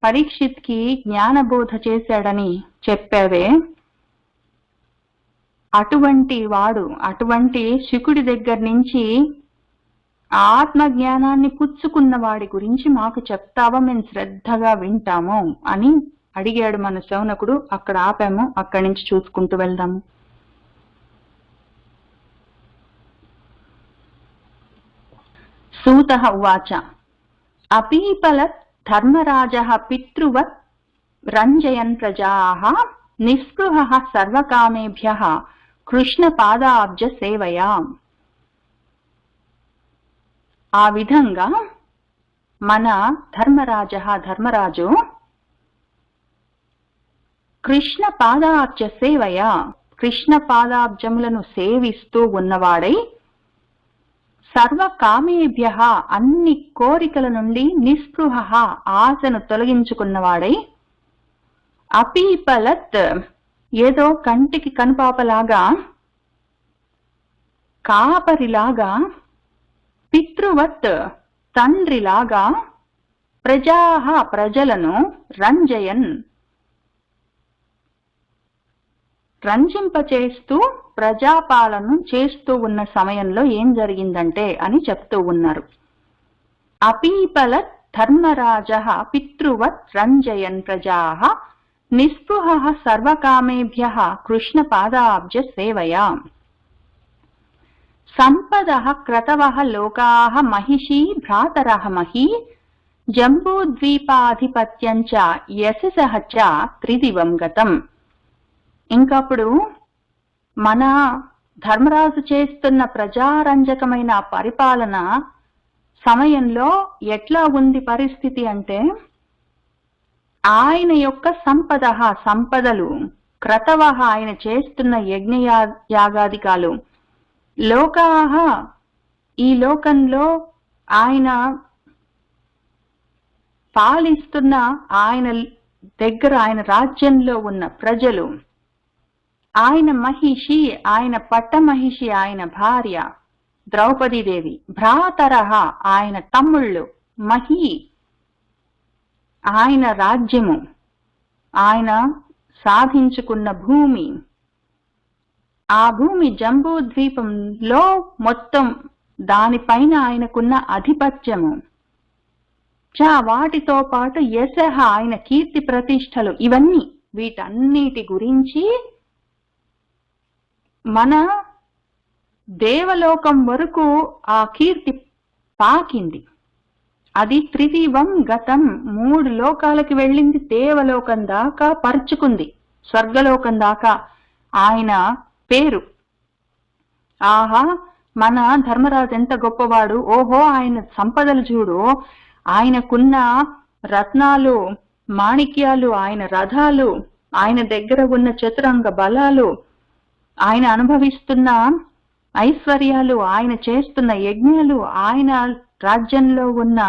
పరీక్షిత్కి జ్ఞానబోధ చేశాడని చెప్పావే, అటువంటి శుకుడి దగ్గర నుంచి ఆత్మ జ్ఞానాన్ని పుచ్చుకున్న వాడి గురించి మాకు చెప్తావా? మేము శ్రద్ధగా వింటాము అని అడిగాడు మన శౌనకుడు. అక్కడ ఆపాము, అక్కడి నుంచి చూసుకుంటూ వెళ్దాము. సూతః ఉవాచ అపీపలత్ ధర్మరాజः పితృవత్ రంజయన్ ప్రజాః నిస్పృహः సర్వకామేభ్యः కృష్ణపాదాబ్జ సేవయా. ఆ విధంగా మన ధర్మరాజు కృష్ణ పాదాబ్జ సేవయ, కృష్ణ పాదాబ్జములను సేవిస్తూ ఉన్నవాడై, సర్వకామేభ్య అన్ని కోరికల నుండి నిస్పృహ ఆశను తొలగించుకున్నవాడై, అపీపలత్ ఏదో కంటికి కనుపాపలాగా కాపరిలాగా, పితృవత్ తండ్రిలాగా, ప్రజలను రంజింపచేస్తూ ప్రజాపాలన చేస్తూ ఉన్న సమయంలో ఏం జరిగిందంటే అని చెప్తూ ఉన్నారు. అపీపలత్ ధర్మరాజః పితృవత్ రంజయన్ ప్రజాః నిస్పృహః సర్వకామేభ్యః కృష్ణ పాదాబ్జ సేవయా. సంపదః క్రతవః లోకాః మహిషీ భ్రాతరః మహీ జంబూద్వీపాధిపత్యం చ యశసః చ త్రిదివం గతం. ఇంకప్పుడు మన ధర్మరాజు చేస్తున్న ప్రజారంజకమైన పరిపాలన సమయంలో ఎట్లా ఉంది పరిస్థితి అంటే, ఆయన యొక్క సంపదలు క్రతవః ఆయన చేస్తున్న యజ్ఞయాగాదికాలు, లోకాః ఈ లోకంలో ఆయన పాలిస్తున్న ఆయన దగ్గర ఆయన రాజ్యంలో ఉన్న ప్రజలు, ఆయన మహిషి ఆయన పట్టమహిషి ఆయన భార్య ద్రౌపదీదేవి, భ్రాతరః ఆయన తమ్ముళ్ళు, మహీ ఆయన రాజ్యము, ఆయన సాధించుకున్న భూమి, ఆ భూమి జంబూద్వీపంలో మొత్తం దానిపైన ఆయనకున్న ఆధిపత్యము, వాటితో పాటు యశః ఆయన కీర్తి ప్రతిష్టలు, ఇవన్నీ వీటన్నిటి గురించి మన దేవలోకం వరకు ఆ కీర్తి పాకింది. అది త్రిదివం గతం, 3 లోకాలకి వెళ్ళింది, దేవలోకం దాకా పరుచుకుంది, స్వర్గలోకం దాకా ఆయన పేరు. ఆహా, మన ధర్మరాజు ఎంత గొప్పవాడు, ఓహో ఆయన సంపదలు చూడు, ఆయనకున్న రత్నాలు మాణిక్యాలు, ఆయన రథాలు, ఆయన దగ్గర ఉన్న చతురంగ బలాలు, ఆయన అనుభవిస్తున్న ఐశ్వర్యాలు, ఆయన చేస్తున్న యజ్ఞాలు, ఆయన రాజ్యంలో ఉన్న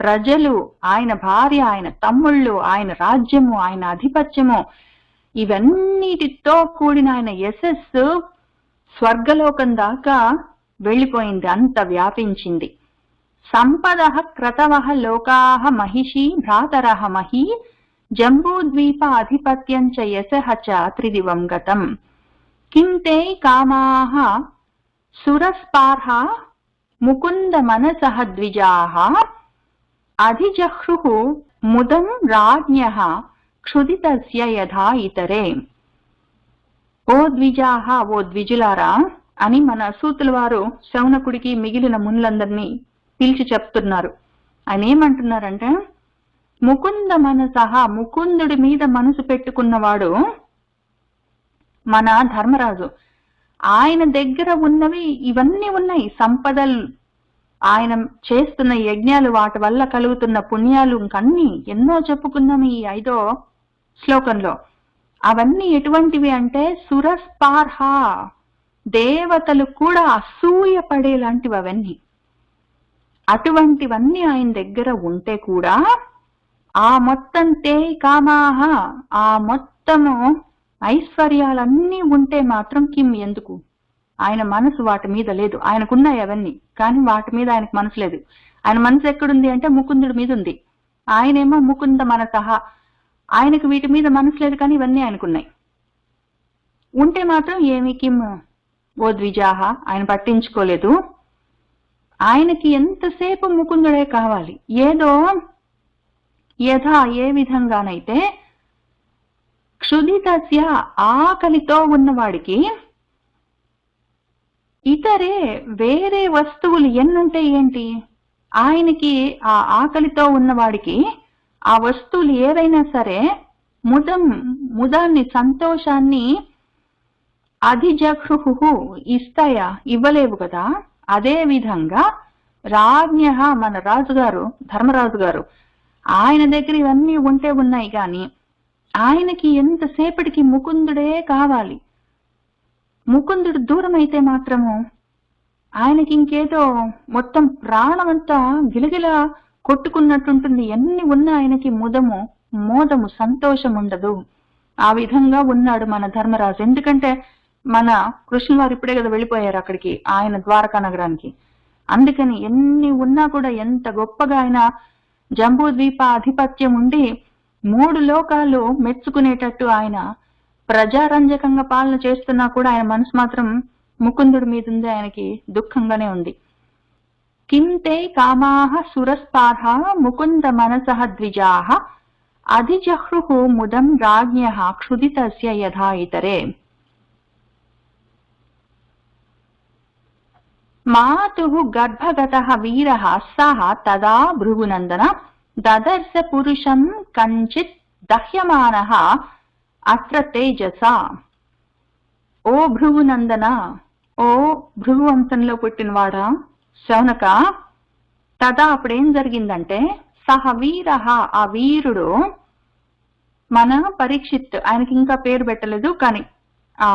ప్రజలు, ఆయన భార్య, ఆయన తమ్ముళ్ళు, ఆయన రాజ్యము, ఆయన ఆధిపత్యము, ఇవన్నిటితో కూడిన ఆయన యశస్సు స్వర్గలోకం దాకా వెళ్ళిపోయింది, అంత వ్యాపించింది. సంపదః క్రతవః లోకాః మహిషీ భ్రాతరః మహీ జంబూద్వీప అధిపత్యం చ యశః చ త్రిదివం గతం. కింతే కామాః సురస్పార్హా ముకుంద మనసః ద్విజాః అధిజహ్రుః ముదం రాజ్ఞః క్షుదితస్య యథా ఇతరే. ఓ ద్విజాః, ఓ ద్విజులారా అని మన సూతుల వారు శౌనకుడికి మిగిలిన మునులందరినీ పిలిచి చెప్తున్నారు. ఆయన ఏమంటున్నారంటే, ముకుంద మనసః, ముకుందుడి మీద మనసు పెట్టుకున్నవాడు మన ధర్మరాజు, ఆయన దగ్గర ఉన్నవి ఇవన్నీ ఉన్నాయి, సంపదలు, ఆయన చేస్తున్న యజ్ఞాలు, వాటి వల్ల కలుగుతున్న పుణ్యాలు, ఇంకన్నీ ఎన్నో చెప్పుకున్నాం ఈ 5వ శ్లోకంలో. అవన్నీ ఎటువంటివి అంటే సురస్పార్హ, దేవతలు కూడా అసూయ పడేలాంటివి అవన్నీ. అటువంటివన్నీ ఆయన దగ్గర ఉంటే కూడా ఆ మొత్తం తే కామాహ, ఆ మొత్తము ఐశ్వర్యాలన్నీ ఉంటే మాత్రం కిం ఎందుకు, ఆయన మనసు వాటి మీద లేదు. ఆయనకున్నాయి అవన్నీ, కానీ వాటి మీద ఆయనకు మనసు లేదు. ఆయన మనసు ఎక్కడుంది అంటే ముకుందుడి మీద ఉంది. ఆయనేమో ముకుంద మనసహ, ఆయనకు వీటి మీద మనసు లేదు, కానీ ఇవన్నీ ఆయనకున్నాయి. ఉంటే మాత్రం ఏమి కిం ఓ ద్విజాహ, ఆయన పట్టించుకోలేదు. ఆయనకి ఎంతసేపు ముకుందుడే కావాలి. ఏదో యథా ఏ విధంగానైతే క్షుదితస్య ఆకలితో ఉన్నవాడికి ఇతరే వేరే వస్తువులు ఎన్నుంటే ఏంటి, ఆయనకి ఆ ఆకలితో ఉన్నవాడికి ఆ వస్తువులు ఏవైనా సరే ముదాన్ని, సంతోషాన్ని అధిజహ్రుహు ఇస్తాయా? ఇవ్వలేవు కదా. అదే విధంగా రాజ్ఞ, మన రాజుగారు, ధర్మరాజు గారు, ఆయన దగ్గర ఇవన్నీ ఉంటే ఉన్నాయి కానీ ఆయనకి ఎంతసేపటికి ముకుందుడే కావాలి. ముకుందుడు దూరం అయితే మాత్రము ఆయనకి ఇంకేదో మొత్తం ప్రాణమంతా గిలగిల కొట్టుకున్నట్టుంటుంది. ఎన్ని ఉన్నా ఆయనకి మోదము, సంతోషం ఉండదు. ఆ విధంగా ఉన్నాడు మన ధర్మరాజు. ఎందుకంటే మన కృష్ణ వారు ఇప్పుడే కదా వెళ్ళిపోయారు అక్కడికి, ఆయన ద్వారకా నగరానికి. అందుకని ఎన్ని ఉన్నా కూడా, ఎంత గొప్పగా ఆయన జంబూద్వీప ఆధిపత్యం ఉండి 3 లోకాలు మెచ్చుకునేటట్టు ఆయన ప్రజారంజకంగా పాలన చేస్తున్నా కూడా ఆయన మనసు మాత్రం ముకుందుడి మీద ఉంది. ఆయనకి దుఃఖంగానే ఉంది. కింతే కామాహ సురస్పార్హ ముకుంద మనసః ద్విజాః అధిజహ్రుః ముదం రాజ్ఞః క్షుదితస్య యథా ఇతరే. మాతుః గర్భగతః వీరః సః తదా భృగునందన దదర్శ పురుషం కంచిత్ దహ్యమానః అత్ర తేజసా. ఓ భృగునందన, ఓ భృగు వంశంలో పుట్టినవాడా శౌనక, తదా అప్పుడేం జరిగిందంటే సహ వీరః, ఆ వీరుడు, మన పరీక్షిత్, ఆయనకి ఇంకా పేరు పెట్టలేదు కానీ ఆ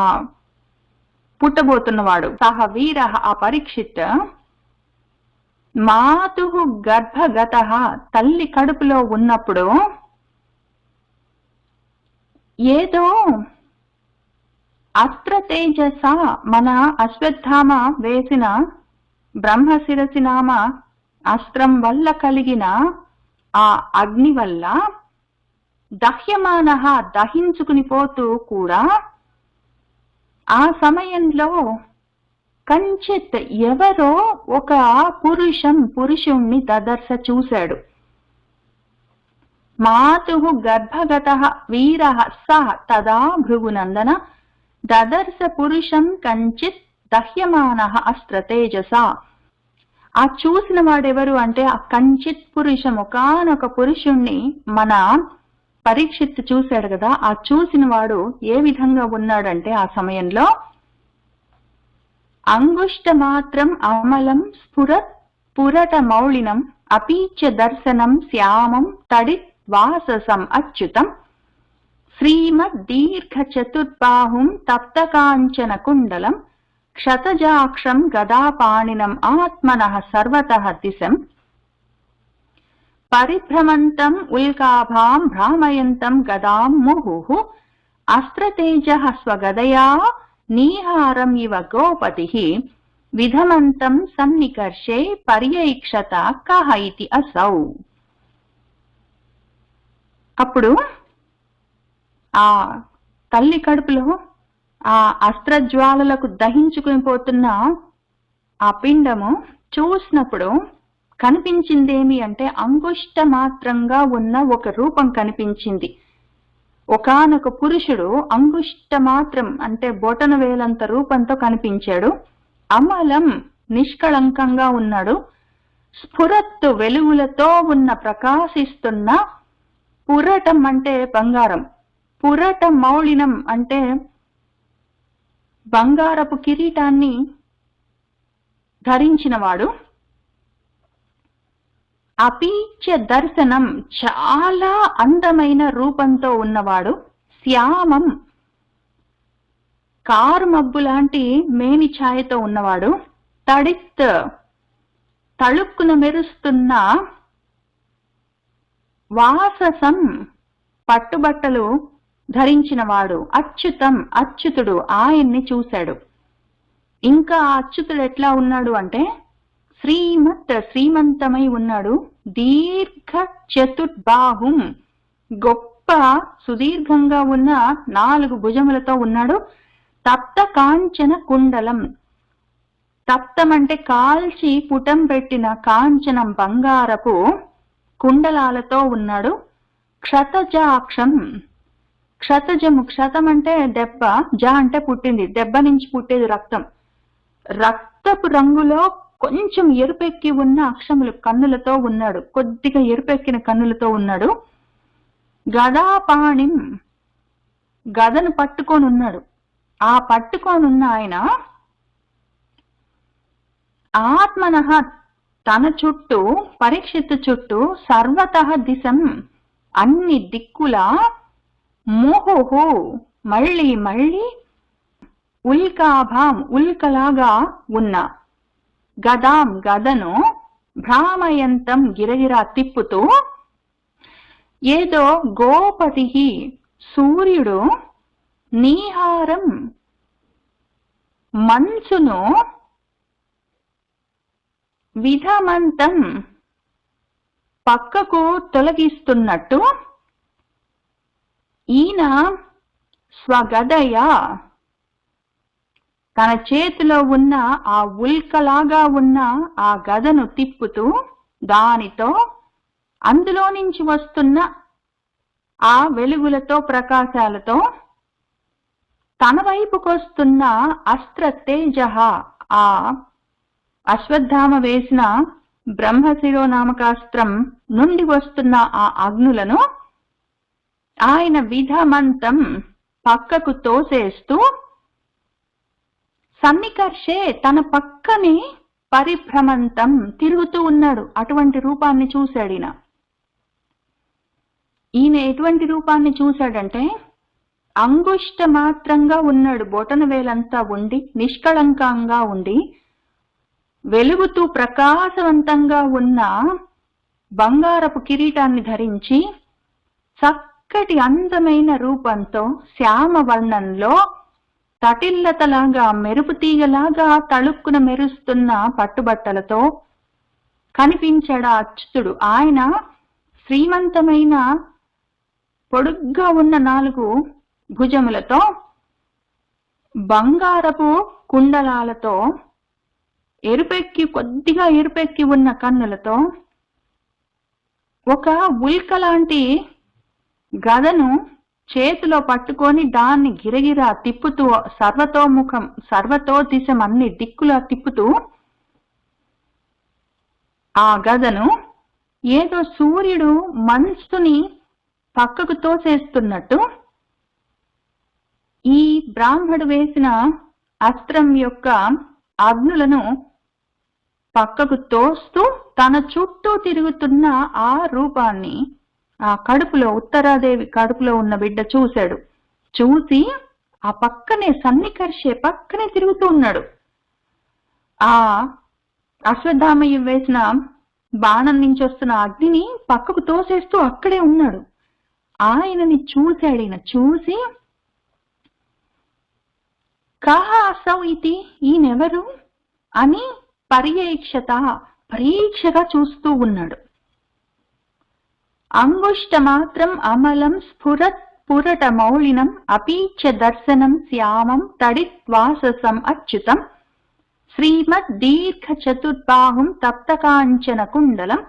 పుట్టబోతున్నవాడు సహ వీరః, ఆ పరీక్షిత్, మాతుః గర్భగతః, తల్లి కడుపులో ఉన్నప్పుడు ఏదో అస్త్ర తేజస, మన అశ్వత్థామ వేసిన బ్రహ్మశిరసి నామ అస్త్రం వల్ల కలిగిన ఆ అగ్ని వల్ల దహ్యమానః, దహించుకుని పోతూ కూడా ఆ సమయంలో కంచిత్, ఎవరో ఒక పురుషుణ్ణి దదర్శ, చూశాడు. మాతుః గర్భగతః వీరః సః తదా భృగునందన దదర్శ పురుషం కంచిత్ దహ్యమానః అస్త్ర తేజస. ఆ చూసిన వాడెవరు అంటే ఆ కంచిత్ పురుషం, ఒకానొక పురుషుణ్ణి మన పరీక్షిత్ చూశాడు కదా. ఆ చూసిన వాడు ఏ విధంగా ఉన్నాడంటే ఆ సమయంలో అంగుష్ట మాత్రం అమలం స్ఫురత్ పురట మౌళినం అపీచ దర్శనం శ్యామం తడిత్ వాససం అచ్యుతం శ్రీమద్ దీర్ఘ చతుర్బాహుం తప్త కాంచన కుండలం క్షతజాక్షం గదాపాణినం ఆత్మనః సర్వతః దిశం పరిభ్రమంతం ఉల్కాభాం భ్రామయంతం గదాం ముహుః అస్త్రతేజః స్వగదయా నీహారం ఇవ గోపతిః విధమంతం సన్నికర్షే పర్యైక్షత కః ఇతి అసౌ. అప్పుడు ఆ తల్లి కడుపులో ఆ అస్త్రజ్వాలలకు దహించుకుని పోతున్న ఆ పిండము చూసినప్పుడు కనిపించిందేమి అంటే అంగుష్ట మాత్రంగా ఉన్న ఒక రూపం కనిపించింది. ఒకానొక పురుషుడు అంగుష్ట మాత్రం అంటే బొటన వేలంత రూపంతో కనిపించాడు. అమలం, నిష్కళంకంగా ఉన్నాడు. స్ఫురత్తు, వెలుగులతో ఉన్న, ప్రకాశిస్తున్న, పురటం అంటే బంగారం, పురట మౌళినం అంటే బంగారపు కిరీటాన్ని ధరించినవాడు. అపీచ దర్శనం, చాలా అందమైన రూపంతో ఉన్నవాడు. శ్యామం, కారు మబ్బు లాంటి మేని ఛాయతో ఉన్నవాడు. తడిత్, తళుక్కున మెరుస్తున్న వాససం, పట్టుబట్టలు ధరించినవాడు. అచ్యుతం, అచ్యుతుడు, ఆయన్ని చూశాడు. ఇంకా అచ్యుతుడు ఎట్లా ఉన్నాడు అంటే శ్రీమత్, శ్రీమంతమై ఉన్నాడు. దీర్ఘ చతుర్బాహుం, గొప్ప సుదీర్ఘంగా ఉన్న 4 భుజములతో ఉన్నాడు. తప్త కాంచన కుండలం, తప్తం అంటే కాల్చి పుటం పెట్టిన, కాంచనం బంగారపు కుండలాలతో ఉన్నాడు. క్షతజాక్షం, క్షతజము, క్షతం అంటే దెబ్బ, జ అంటే పుట్టింది, దెబ్బ నుంచి పుట్టేది రక్తం. రక్తపు రంగులో కొంచెం ఎరుపెక్కి ఉన్న అక్షములు కన్నులతో ఉన్నాడు, కొద్దిగా ఎరుపెక్కిన కన్నులతో ఉన్నాడు. గదాపాణిం, గదను పట్టుకొని ఉన్నాడు. ఆ పట్టుకోనున్న ఆయన ఆత్మనః, తన చుట్టూ, పరీక్షిత్తు చుట్టూ, సర్వతః దిశం, అన్ని దిక్కుల, ముహుహు, మళ్ళీ మళ్ళీ, ఉల్కాభాం, ఉల్కలాగా ఉన్న, గదాం, గదను, భ్రామయంతం, గిరగిరా తిప్పుతూ, ఏదో గోపతి, సూర్యుడు, నీహారం, మంచును, విధమంతం, పక్కకు తొలగిస్తున్నట్టు, ఈయన స్వగదయ, తన చేతిలో ఉన్న ఆ ఉల్కలాగా ఉన్న ఆ గదను తిప్పుతూ, దానితో అందులో నుంచి వస్తున్న ఆ వెలుగులతో, ప్రకాశాలతో తన వైపుకొస్తున్న అస్త్ర తేజ, ఆ అశ్వత్థామ వేసిన బ్రహ్మశిరో నామకాస్త్రం నుండి వస్తున్న ఆ అగ్నులను ఆయన విధమంతం, పక్కకు తోసేస్తూ, సన్నికర్షే, తన పక్కనే, పరిభ్రమంతం, తిరుగుతూ ఉన్నాడు. అటువంటి రూపాన్ని చూశాడు ఈయన. ఈయన ఎటువంటి రూపాన్ని చూశాడంటే, అంగుష్ట మాత్రంగా ఉన్నాడు, బొటన వేలంతా ఉండి, నిష్కళంకంగా ఉండి, వెలుగుతూ ప్రకాశవంతంగా ఉన్న బంగారపు కిరీటాన్ని ధరించి, చక్కటి అందమైన రూపంతో, శ్యామ వర్ణంలో, తటిల్లతలాగా, మెరుపు తీగలాగా తళుక్కున మెరుస్తున్న పట్టుబట్టలతో కనిపించాడు అచ్యుతుడు. ఆయన శ్రీమంతమైన పొడుగ్గా ఉన్న 4 భుజములతో, బంగారపు కుండలాలతో, కొద్దిగా ఎరుపెక్కి ఉన్న కన్నులతో, ఒక ఉల్క లాంటి గదను చేతిలో పట్టుకొని దాన్ని గిరగిరా తిప్పుతూ, సర్వతో దిశం, అన్ని దిక్కులా తిప్పుతూ, ఆ గదను ఏదో సూర్యుడు మంచుని పక్కకు తోసేస్తున్నట్టు, ఈ బ్రాహ్మడు వేసిన అస్త్రం యొక్క అగ్నులను పక్కకు తోస్తూ తన చుట్టూ తిరుగుతున్న ఆ రూపాన్ని, ఆ కడుపులో, ఉత్తరాదేవి కడుపులో ఉన్న బిడ్డ చూశాడు. చూసి ఆ పక్కనే, సన్నికర్షే, పక్కనే తిరుగుతూ ఉన్నాడు. ఆ అశ్వత్థామయ్య వేసిన బాణం నుంచి వస్తున్న అగ్నిని పక్కకు తోసేస్తూ అక్కడే ఉన్నాడు. ఆయనని చూశాడు. ఈయన చూసి, కహ అసౌ ఇతి, ఈయనెవరు అని పరీక్షగా చూస్తూ ఉన్నాడు. అంగుష్ట మాత్రం అమలం స్ఫురత్ పురట మౌళినం అపీచ దర్శనం శ్యామం తడిత్వాససం అచ్యుతం శ్రీమద్ దీర్ఘ చతుర్బాహుం తప్తకాంచన కుండలం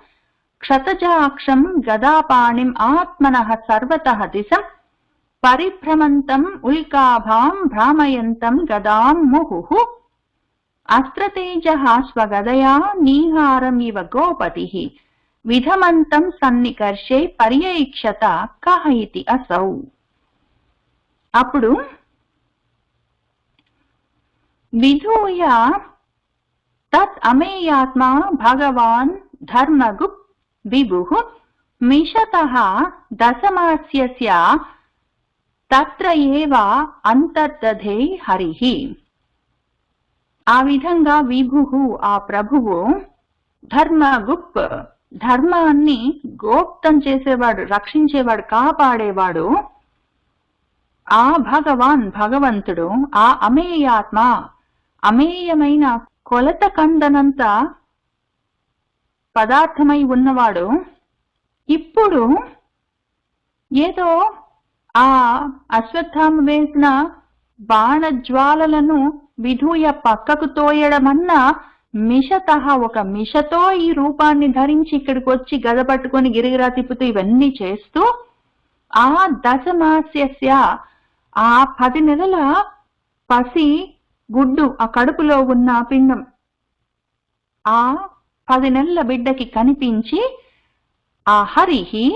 క్షతజాక్షం గదాపాణిం ఆత్మనః సర్వతః దిశం పరిభ్రమంతం ఉల్కాభాం భ్రామయంతం గదాం ముహుః అస్త్రతేజః స్వగదయా నీహారం ఇవ గోపతిః విధమంతం సన్నికర్షే పర్యైక్షత కహ ఇతి అసౌ. అప్పుడు విధూయ తత్ అమేయాత్మా భగవాన్ ధర్మగుప్ విభుః మిషతః దశమాస్యస్య తత్ర ఏవ అంతర్దధే హరిః. ఆ విధంగా విభుః, ఆ ప్రభువు, ధర్మగుప్, ధర్మాన్ని గోప్తం చేసేవాడు, రక్షించేవాడు, కాపాడేవాడు, ఆ భగవాన్, భగవంతుడు, ఆ అమేయాత్మ, అమేయమైన కొలత కందనంత పదార్థమై ఉన్నవాడు, ఇప్పుడు ఏదో ఆ అశ్వత్థామ వేసిన బాణజ్వాలలను విధూయ పక్కకు తోయడమన్నా మిషతః, ఒక మిషతో ఈ రూపాన్ని ధరించి ఇక్కడికి వచ్చి గద పట్టుకొని గిరిగిరా తిప్పుతూ ఇవన్నీ చేస్తూ, ఆ దశమాస్యస్య, ఆ 10 నెలల పసి గుడ్డు, ఆ కడుపులో ఉన్న పిండం, ఆ 10 నెలల బిడ్డకి కనిపించి ఆ హరిహి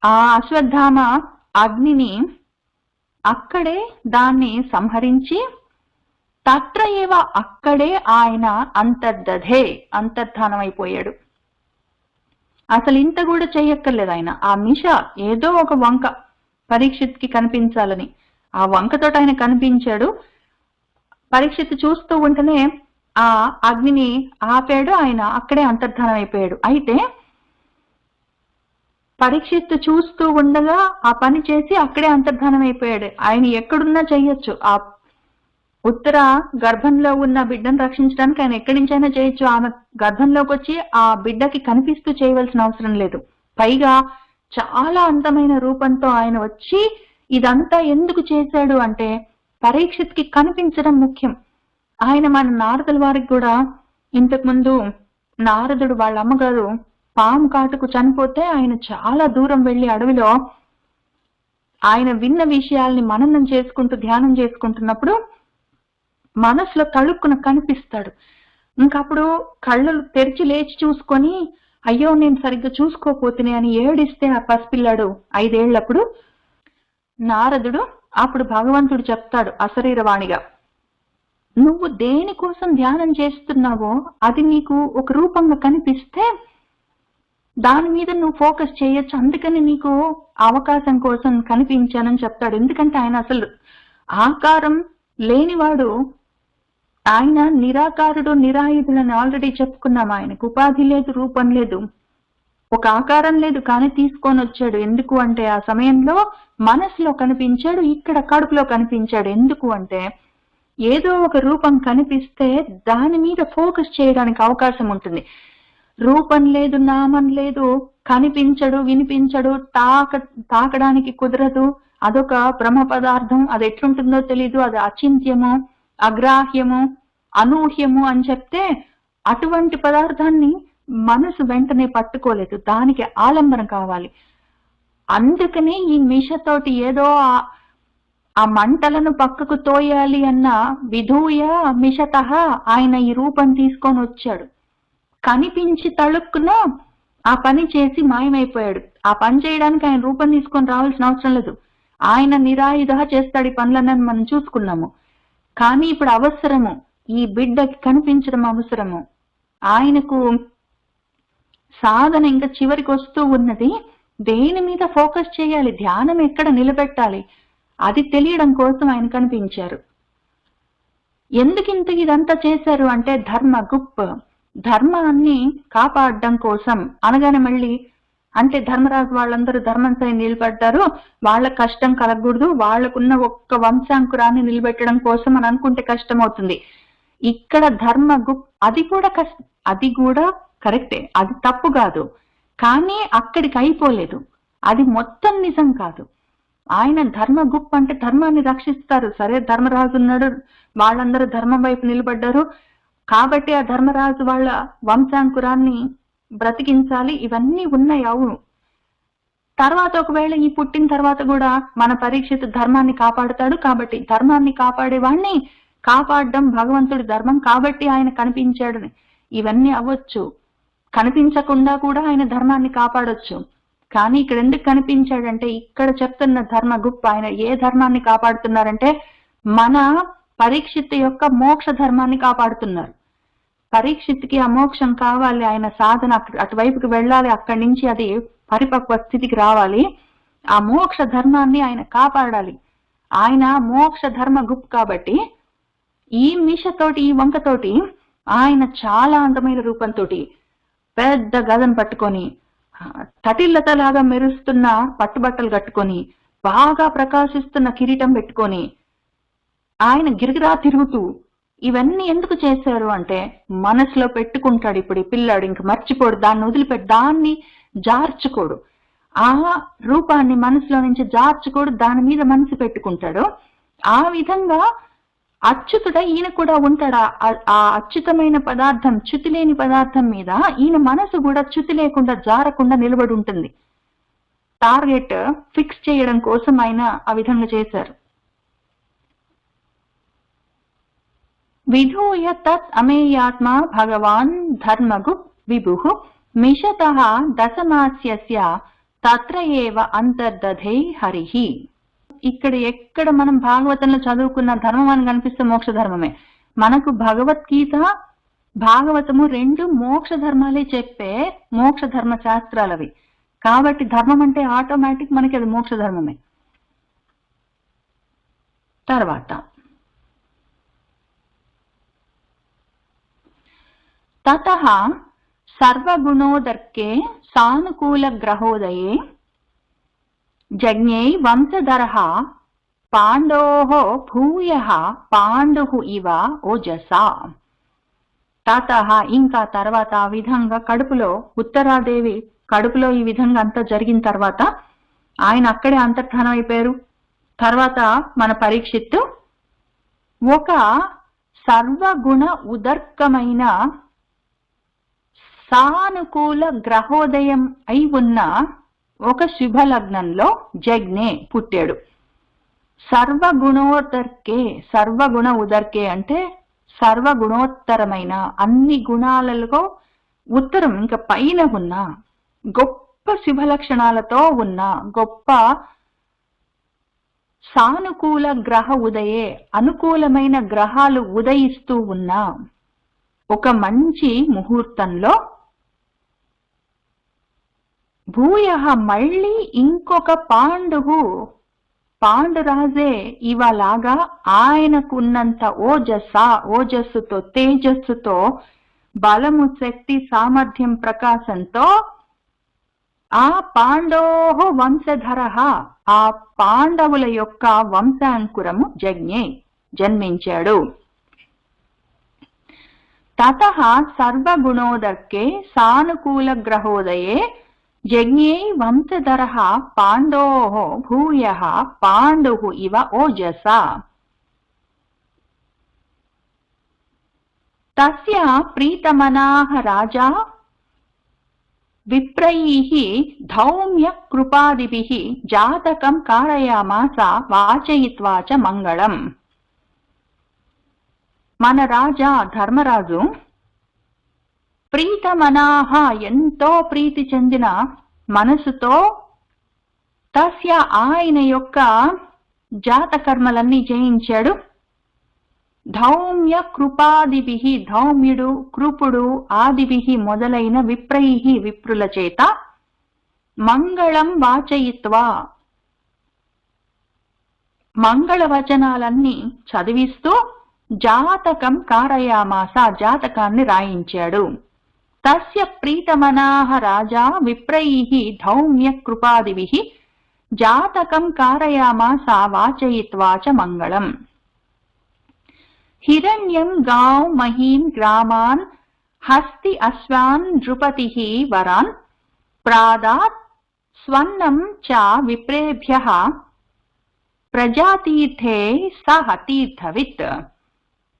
ఆ అశ్వత్థామ అగ్నిని అక్కడే దాన్ని సంహరించి తత్ర ఏవ అక్కడే ఆయన అంతర్ధానం అయిపోయాడు. అసలు ఇంత కూడా చెయ్యక్కర్లేదు ఆయన. ఆ మిష ఏదో ఒక వంక పరీక్షిత్కి కనిపించాలని ఆ వంకతోటి ఆయన కనిపించాడు. పరీక్షిత్ చూస్తూ ఉంటేనే ఆ అగ్నిని ఆపాడు, ఆయన అక్కడే అంతర్ధానం అయిపోయాడు. అయితే పరీక్షిత్ చూస్తూ ఉండగా ఆ పని చేసి అక్కడే అంతర్ధానం అయిపోయాడు. ఆయన ఎక్కడున్నా చెయ్యొచ్చు. ఆ ఉత్తర గర్భంలో ఉన్న బిడ్డను రక్షించడానికి ఆయన ఎక్కడి నుంచైనా చేయొచ్చు. ఆమె గర్భంలోకి వచ్చి ఆ బిడ్డకి కనిపిస్తూ చేయవలసిన అవసరం లేదు. పైగా చాలా అందమైన రూపంతో ఆయన వచ్చి ఇదంతా ఎందుకు చేశాడు అంటే పరీక్షిత్కి కనిపించడం ముఖ్యం. ఆయన మన నారదుల వారికి కూడా ఇంతకు ముందు నారదుడు వాళ్ళ అమ్మగారు పాము కాటుకు చనిపోతే ఆయన చాలా దూరం వెళ్లి అడవిలో ఆయన విన్న విషయాల్ని మననం చేసుకుంటూ ధ్యానం చేసుకుంటున్నప్పుడు మనసులో తళుక్కున కనిపిస్తాడు. ఇంకప్పుడు కళ్ళు తెరిచి లేచి చూసుకొని అయ్యో నేను సరిగ్గా చూసుకోపోతున్నా అని ఏడిస్తే ఆ పసిపిల్లాడు 5 ఏళ్లప్పుడు నారదుడు అప్పుడు భగవంతుడు చెప్తాడు అశరీరవాణిగా, నువ్వు దేనికోసం ధ్యానం చేస్తున్నావో అది నీకు ఒక రూపంగా కనిపిస్తే దాని మీద నువ్వు ఫోకస్ చేయొచ్చు, అందుకని నీకు అవకాశం కోసం కనిపించానని చెప్తాడు. ఎందుకంటే ఆయన అసలు ఆకారం లేనివాడు, ఆయన నిరాకారుడు నిరాయుధులని ఆల్రెడీ చెప్పుకున్నాం. ఆయనకు ఉపాధి లేదు, రూపం లేదు, ఒక ఆకారం లేదు, కానీ తీసుకొని వచ్చాడు. ఎందుకు అంటే ఆ సమయంలో మనసులో కనిపించాడు, ఇక్కడ కడుపులో కనిపించాడు. ఎందుకు అంటే ఏదో ఒక రూపం కనిపిస్తే దాని మీద ఫోకస్ చేయడానికి అవకాశం ఉంటుంది. రూపం లేదు, నామం లేదు, కనిపించడు, వినిపించడు, తాకడానికి కుదరదు, అదొక బ్రహ్మ పదార్థం, అది ఎట్లుంటుందో తెలీదు, అది అచింత్యము, అగ్రాహ్యము, అనూహ్యము అని చెప్తే అటువంటి పదార్థాన్ని మనసు వెంటనే పట్టుకోలేదు, దానికి ఆలంబన కావాలి. అందుకని ఈ మిషతోటి ఏదో ఆ మంటలను పక్కకు తోయాలి అన్న విధూయ మిషత ఆయన ఈ రూపం తీసుకొని వచ్చాడు. కనిపించి తళుక్కున ఆ పని చేసి మాయమైపోయాడు. ఆ పని చేయడానికి ఆయన రూపం తీసుకొని రావాల్సిన అవసరం లేదు. ఆయన నిరాయుధ చేస్తాడు ఈ పనులన్నీ మనం చూసుకున్నాము. కానీ ఇప్పుడు అవసరము, ఈ బిడ్డకి కనిపించడం అవసరము. ఆయనకు సాధన ఇంకా చివరికి వస్తూ ఉన్నది. దేని మీద ఫోకస్ చేయాలి, ధ్యానం ఎక్కడ నిలబెట్టాలి, అది తెలియడం కోసం ఆయన కనిపించారు. ఎందుకింత ఇదంతా చేశారు అంటే ధర్మాన్ని కాపాడడం కోసం అనగానే మళ్ళీ అంటే ధర్మరాజు వాళ్ళందరూ ధర్మంపై నిలబడ్డారు, వాళ్ళ కష్టం కలగకూడదు, వాళ్ళకున్న ఒక్క వంశాంకురాన్ని నిలబెట్టడం కోసం అని అనుకుంటే కష్టం అవుతుంది. ఇక్కడ అది కూడా కరెక్టే, అది తప్పు కాదు, కానీ అక్కడికి అయిపోలేదు, అది మొత్తం నిజం కాదు. ఆయన ధర్మగుప్ అంటే ధర్మాన్ని రక్షిస్తారు. సరే, ధర్మరాజు ఉన్నాడు, వాళ్ళందరూ ధర్మం వైపు నిలబడ్డారు కాబట్టి ఆ ధర్మరాజు వాళ్ళ వంశాంకురాన్ని బ్రతికించాలి, ఇవన్నీ ఉన్నాయి, అవును. తర్వాత ఒకవేళ ఈ పుట్టిన తర్వాత కూడా మన పరీక్షిత్ ధర్మాన్ని కాపాడుతాడు, కాబట్టి ధర్మాన్ని కాపాడే వాణ్ణి కాపాడడం భగవంతుడి ధర్మం, కాబట్టి ఆయన కనిపించాడు. ఇవన్నీ అవ్వచ్చు. కనిపించకుండా కూడా ఆయన ధర్మాన్ని కాపాడొచ్చు. కానీ ఇక్కడ ఎందుకు కనిపించాడంటే ఇక్కడ చెప్తున్న ధర్మగుప్త ఆయన ఏ ధర్మాన్ని కాపాడుతున్నారంటే మన పరీక్షిత్ యొక్క మోక్ష ధర్మాన్ని కాపాడుతున్నారు. పరీక్షిత్కి ఆ మోక్షం కావాలి, ఆయన సాధన అటువైపుకి వెళ్ళాలి, అక్కడి నుంచి అది పరిపక్వ స్థితికి రావాలి. ఆ మోక్ష ధర్మాన్ని ఆయన కాపాడాలి. ఆయన మోక్ష ధర్మ గుప్ కాబట్టి ఈ మిషతోటి ఈ వంకతోటి ఆయన చాలా అందమైన రూపంతో పెద్ద గదను పట్టుకొని తటిల్లతలాగా మెరుస్తున్న పట్టుబట్టలు కట్టుకొని బాగా ప్రకాశిస్తున్న కిరీటం పెట్టుకొని ఆయన గిరిగిరా తిరుగుతూ ఇవన్నీ ఎందుకు చేశారు అంటే మనసులో పెట్టుకుంటాడు. ఇప్పుడు ఈ పిల్లాడు ఇంక మర్చిపోడు, దాన్ని వదిలిపెట్టి దాన్ని జార్చుకోడు, ఆ రూపాన్ని మనసులో నుంచి జార్చుకోడు, దాని మీద మనసు పెట్టుకుంటాడు. ఆ విధంగా అచ్యుతుడ ఈయన కూడా ఉంటాడు. ఆ అచ్యుతమైన పదార్థం, చ్యుతి లేని పదార్థం మీద ఈయన మనసు కూడా చ్యుతి లేకుండా జారకుండా నిలబడి ఉంటుంది. టార్గెట్ ఫిక్స్ చేయడం కోసం ఆయన ఆ విధంగా చేశారు. విధూయ తత్ అమేయాత్మ భగవాన్ ధర్మగు విభుః మిషతః దశమాస్యస్య తత్ర ఏవ అంతర్దధే హరిః. ఇక్కడ ఎక్కడ మనం భాగవతంలో చదువుకున్న ధర్మం అని కనిపిస్తే మోక్ష ధర్మమే. మనకు భగవద్గీత భాగవతము రెండు మోక్ష ధర్మాలే చెప్పే మోక్ష ధర్మ శాస్త్రాలవి. కాబట్టి ధర్మం అంటే ఆటోమేటిక్ మనకి అది మోక్ష ధర్మమే. తర్వాత తతః సర్వగుణోదర్కే సానుకూల గ్రహోదయే జజ్ఞే వంశధరః పాండోః భూయః పాండుః ఇవ ఓజసా. తతః ఇంకా తర్వాత ఆ విధంగా కడుపులో ఉత్తరాదేవి కడుపులో ఈ విధంగా అంతా జరిగిన తర్వాత ఆయన అక్కడే అంతర్ధానం అయిపోయారు. తర్వాత మన పరీక్షిత్తు ఒక సర్వగుణ ఉదర్కమైన సానుకూల గ్రహోదయం అయి ఉన్న ఒక శుభ లగ్నంలో జజ్ఞే పుట్టాడు. సర్వగుణోదర్కే, సర్వగుణ ఉదర్కే అంటే సర్వగుణోత్తరమైన, అన్ని గుణాలలో ఉత్తరం ఇంకా పైన ఉన్న గొప్ప శుభ లక్షణాలతో ఉన్న గొప్ప సానుకూల గ్రహ ఉదయే, అనుకూలమైన గ్రహాలు ఉదయిస్తూ ఉన్న ఒక మంచి ముహూర్తంలో భూయః మళ్ళీ ఇంకొక పాండురాజే ఇవలాగా ఆయనకున్నంత ఓజస్సుతో తేజస్సుతో బలము శక్తి సామర్థ్యం ప్రకాశంతో ఆ పాండోః వంశధరః ఆ పాండవుల యొక్క వంశాంకురము జజ్ఞే జన్మించాడు. తతః సర్వగుణోదర్కే సానుకూల గ్రహోదయే జజ్ఞే వంశధరః పాండోః భూయః పాండుః ఇవ ఓజసా. తస్య ప్రీతమనాః రాజా విప్రైః ధౌమ్య కృపాదిభిః జాతకం కారయామాస వాచయిత్వా చ మంగళం. మన రాజా ధర్మరాజు ప్రీతమనాః ఎంతో ప్రీతి చెందిన మనసుతో తస్య ఆయన యొక్క జాతకర్మలన్నీ చేయించాడు. ధౌమ్య కృపాదిభిః ధౌమ్యుడు కృపుడు ఆదిభిః మొదలైన విప్రైః విప్రుల చేత మంగళం వాచయిత్వా మంగళవచనాలన్నీ చదివిస్తూ జాతకం కారయామాస జాతకాన్ని రాయించాడు. తస్య ప్రీతమనాః రాజా విప్రైః ధౌమ్య కృపాదిభిః జాతకం కారయామాస వాచయిత్వా చ మంగళం. హిరణ్యం గాం మహీం గ్రామాన్ హస్తి అశ్వాన్ నృపతిః వరాన్ ప్రాదాత్ స్వర్ణం చ విప్రేభ్యః ప్రజాతీర్థే సహ తీర్థవిత్.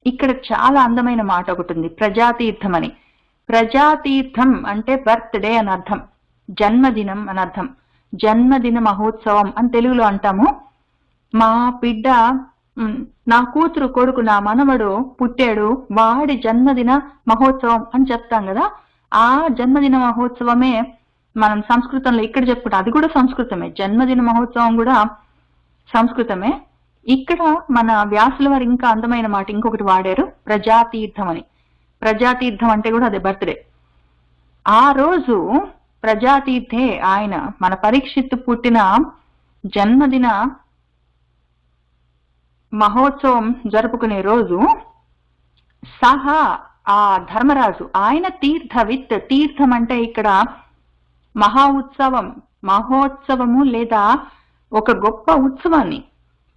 ఇక్కడ చాలా అందమైన మాట ఒకటి ఉంది, ప్రజాతీర్థం అని. ప్రజాతీర్థం అంటే బర్త్డే అని అర్థం, జన్మదినం అని అర్థం. జన్మదిన మహోత్సవం అని తెలుగులో అంటాము. మా బిడ్డ, నా కూతురు కొడుకు నా మనవడు పుట్టాడు, వాడి జన్మదిన మహోత్సవం అని చెప్తాం కదా. ఆ జన్మదిన మహోత్సవమే మనం సంస్కృతంలో ఇక్కడ చెప్పుకుంటాం. అది కూడా సంస్కృతమే, జన్మదిన మహోత్సవం కూడా సంస్కృతమే. ఇక్కడ మన వ్యాసుల వారు ఇంకా అందమైన మాట ఇంకొకటి వాడారు, ప్రజాతీర్థం అని. ప్రజాతీర్థం అంటే కూడా అదే బర్త్డే. ఆ రోజు ప్రజాతీర్థే ఆయన మన పరీక్షిత్తు పుట్టిన జన్మదిన మహోత్సవం జరుపుకునే రోజు సహా ఆ ధర్మరాజు ఆయన తీర్థవిత్. తీర్థం అంటే ఇక్కడ మహోత్సవము లేదా ఒక గొప్ప ఉత్సవాన్ని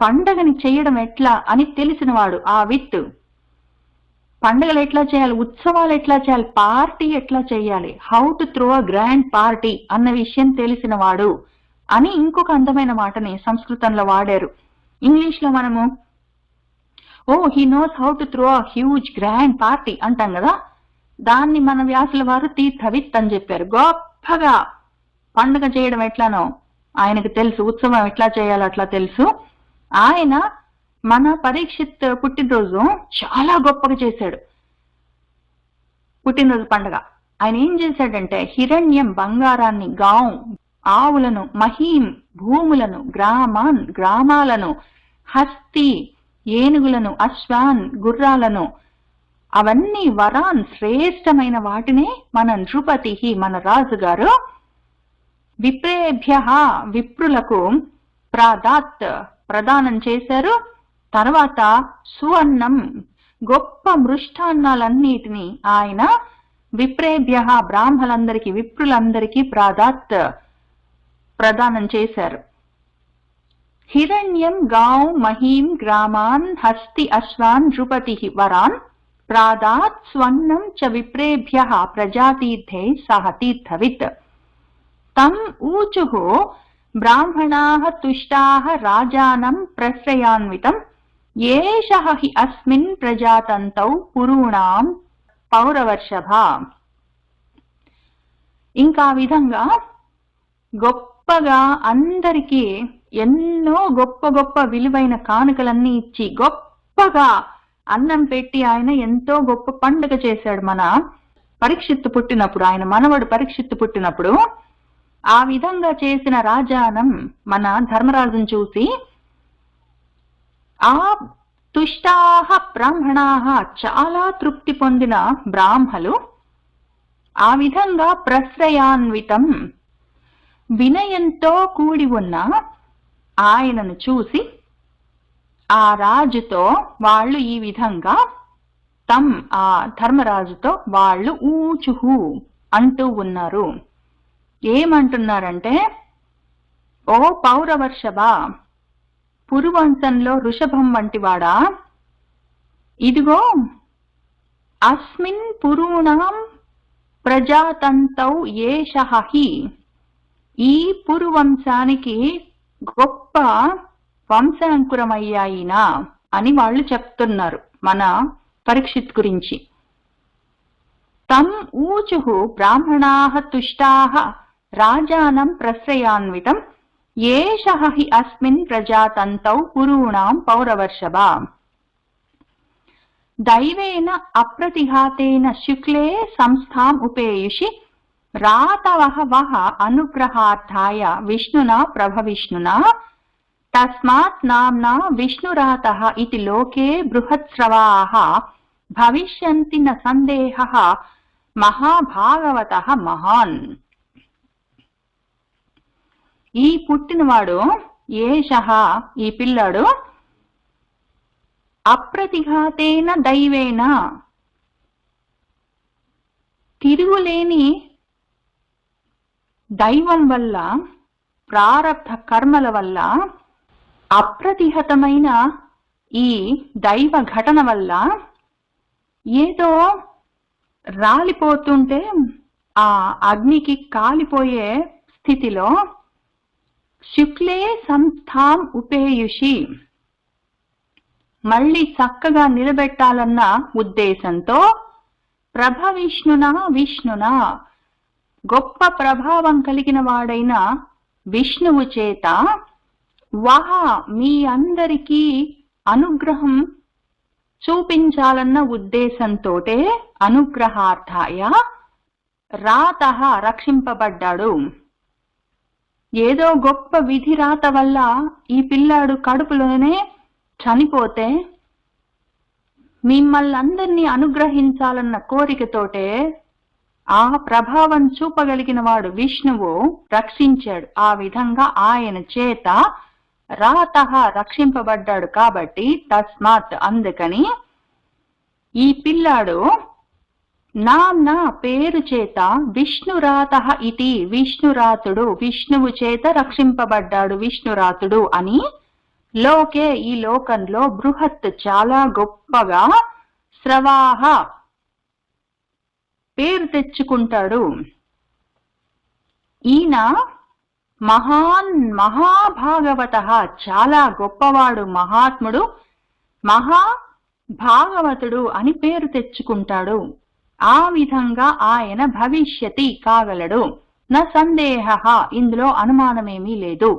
పండగని చేయడం ఎట్లా అని తెలిసినవాడు. ఆ విత్ పండగలు ఎట్లా చేయాలి, ఉత్సవాలు ఎట్లా చేయాలి, పార్టీ ఎట్లా చేయాలి, how to throw a grand party అన్న విషయం తెలిసినవాడు అని ఇంకొక అందమైన మాటని సంస్కృతంలో వాడారు. ఇంగ్లీష్ లో మనము he knows how to throw a huge grand party అంటాం కదా. దాన్ని మన వ్యాసుల వారు తీర్థవిత్ అని చెప్పారు. గొప్పగా పండుగ చేయడం ఎట్లానో ఆయనకు తెలుసు, ఉత్సవం ఎట్లా చేయాలో అట్లా తెలుసు. ఆయన మన పరీక్షిత్ పుట్టినరోజు చాలా గొప్పగా చేశాడు. పుట్టినరోజు పండుగ ఆయన ఏం చేశాడంటే హిరణ్యం బంగారాన్ని, గాం ఆవులను, మహీం భూములను, గ్రామాన్ గ్రామాలను, హస్తి ఏనుగులను, అశ్వాన్ గుర్రాలను, అవన్నీ వరాన్ శ్రేష్టమైన వాటినే మన నృపతి మన రాజుగారు విప్రేభ్య విప్రులకు ప్రాదాత్ ప్రదానం చేశారు. తర్వాత సువర్ణం గొప్ప మృష్టాన్నాలన్నిటినీ ఆయన విప్రేభ్య బ్రాహ్మలందరికీ విప్రులందరికీ ప్రాదాత్ ప్రదానం చేశారు. హిరణ్యం గాం మహీం గ్రామాన్ హస్తి అశ్వాన్ నృపతి వరాన్ ప్రాదాత్ స్వర్ణం చ విప్రేభ్య ప్రజాతీర్థే సహ తీర్థవిత్ తం ఊచుః బ్రాహ్మణాః తుష్టాః రాజానం ప్రశ్రయాన్వితం ఏషః హి అస్మిన్ ప్రజాతంతౌ పురూణాం పౌరవర్షభ. ఇంకా విధంగా గొప్పగా అందరికీ ఎన్నో గొప్ప గొప్ప విలువైన కానుకలన్నీ ఇచ్చి గొప్పగా అన్నం పెట్టి ఆయన ఎంతో గొప్ప పండుగ చేశాడు. మన పరీక్షిత్తు పుట్టినప్పుడు, ఆయన మనవడు పరీక్షిత్తు పుట్టినప్పుడు ఆ విధంగా చేసిన రాజానం మన ధర్మరాజును చూసి ఆ తుష్టాహ బ్రాహ్మణాహ చాలా తృప్తి పొందిన బ్రాహ్మలు ఆ విధంగా ప్రశ్రయాన్వితం వినయంతో కూడి ఉన్న ఆయనను చూసి ఆ రాజుతో వాళ్ళు ఈ విధంగా ఆ ధర్మరాజుతో వాళ్ళు ఊచుహు అంటూ ఉన్నారు. ఏమంటున్నారంటే, ఓ పౌరవర్షభ, పురువంశంలో వృషభం వంటివాడా, ఇదిగో అస్మిన్ పురూణాం ప్రజాతంతౌ ఏషః హి, ఈ పురువంశానికి గొప్ప వంశాంకురమయ్యాయినా అని వాళ్ళు చెప్తున్నారు మన పరీక్షిత్ గురించి. తం ఊచుః బ్రాహ్మణాః తుష్టాః రాజానం ప్రశ్రయాన్వితం ఏషః హి అస్మిన్ ప్రజాతంతౌ పురూణాం పౌరవర్షభ. దైవేన అప్రతిఘాతేన శుక్లే సంస్థాం ఉపేయుషి రాతవః వః అనుగ్రహార్థాయ విష్ణునా ప్రభవిష్ణునా తస్మాత్ నామ్నా విష్ణురాతః ఇతి లోకే బృహత్స్రవాః భవిష్యంతి న సందేహః మహాభాగవతః మహాన్. ఈ పుట్టినవాడు ఏషః ఈ పిల్లాడు అప్రతిఘాతేన దైవేన తిరుగులేని దైవం వల్ల ప్రారబ్ధ కర్మల వల్ల అప్రతిహతమైన ఈ దైవ ఘటన వల్ల ఏదో రాలిపోతుంటే ఆ అగ్నికి కాలిపోయే స్థితిలో శుక్లే సంస్థాం ఉపేయుషి మళ్ళీ చక్కగా నిలబెట్టాలన్న ఉద్దేశంతో ప్రభవిష్ణునా విష్ణునా గొప్ప ప్రభావం కలిగిన వాడైన విష్ణువు చేత వహ మీ అందరికీ అనుగ్రహం చూపించాలన్న ఉద్దేశంతోటే అనుగ్రహార్థాయ రాతః రక్షింపబడ్డాడు. ఏదో గొప్ప విధి రాత వల్ల ఈ పిల్లాడు కడుపులోనే చనిపోతే మిమ్మల్నందరినీ అనుగ్రహించాలన్న కోరికతోటే ఆ ప్రభావం చూపగలిగిన వాడు విష్ణువు రక్షించాడు. ఆ విధంగా ఆయన చేత రాతః రక్షింపబడ్డాడు. కాబట్టి తస్మాత్ అందుకని ఈ పిల్లాడు నామ్నా పేరు చేత విష్ణురాతః ఇతి విష్ణురాతుడు విష్ణువు చేత రక్షింపబడ్డాడు విష్ణురాతుడు అని లోకే ఈ లోకంలో బృహత్ చాలా గొప్పగా స్రవాహ పేరు తెచ్చుకుంటాడు. ఈయన మహాన్ మహాభాగవతః చాలా గొప్పవాడు మహాత్ముడు మహాభాగవతుడు అని పేరు తెచ్చుకుంటాడు. ఆ విధంగా ఆయన భవిష్యతి కాగలడు. న సందేహః ఇందులో అనుమానమేమీ లేదు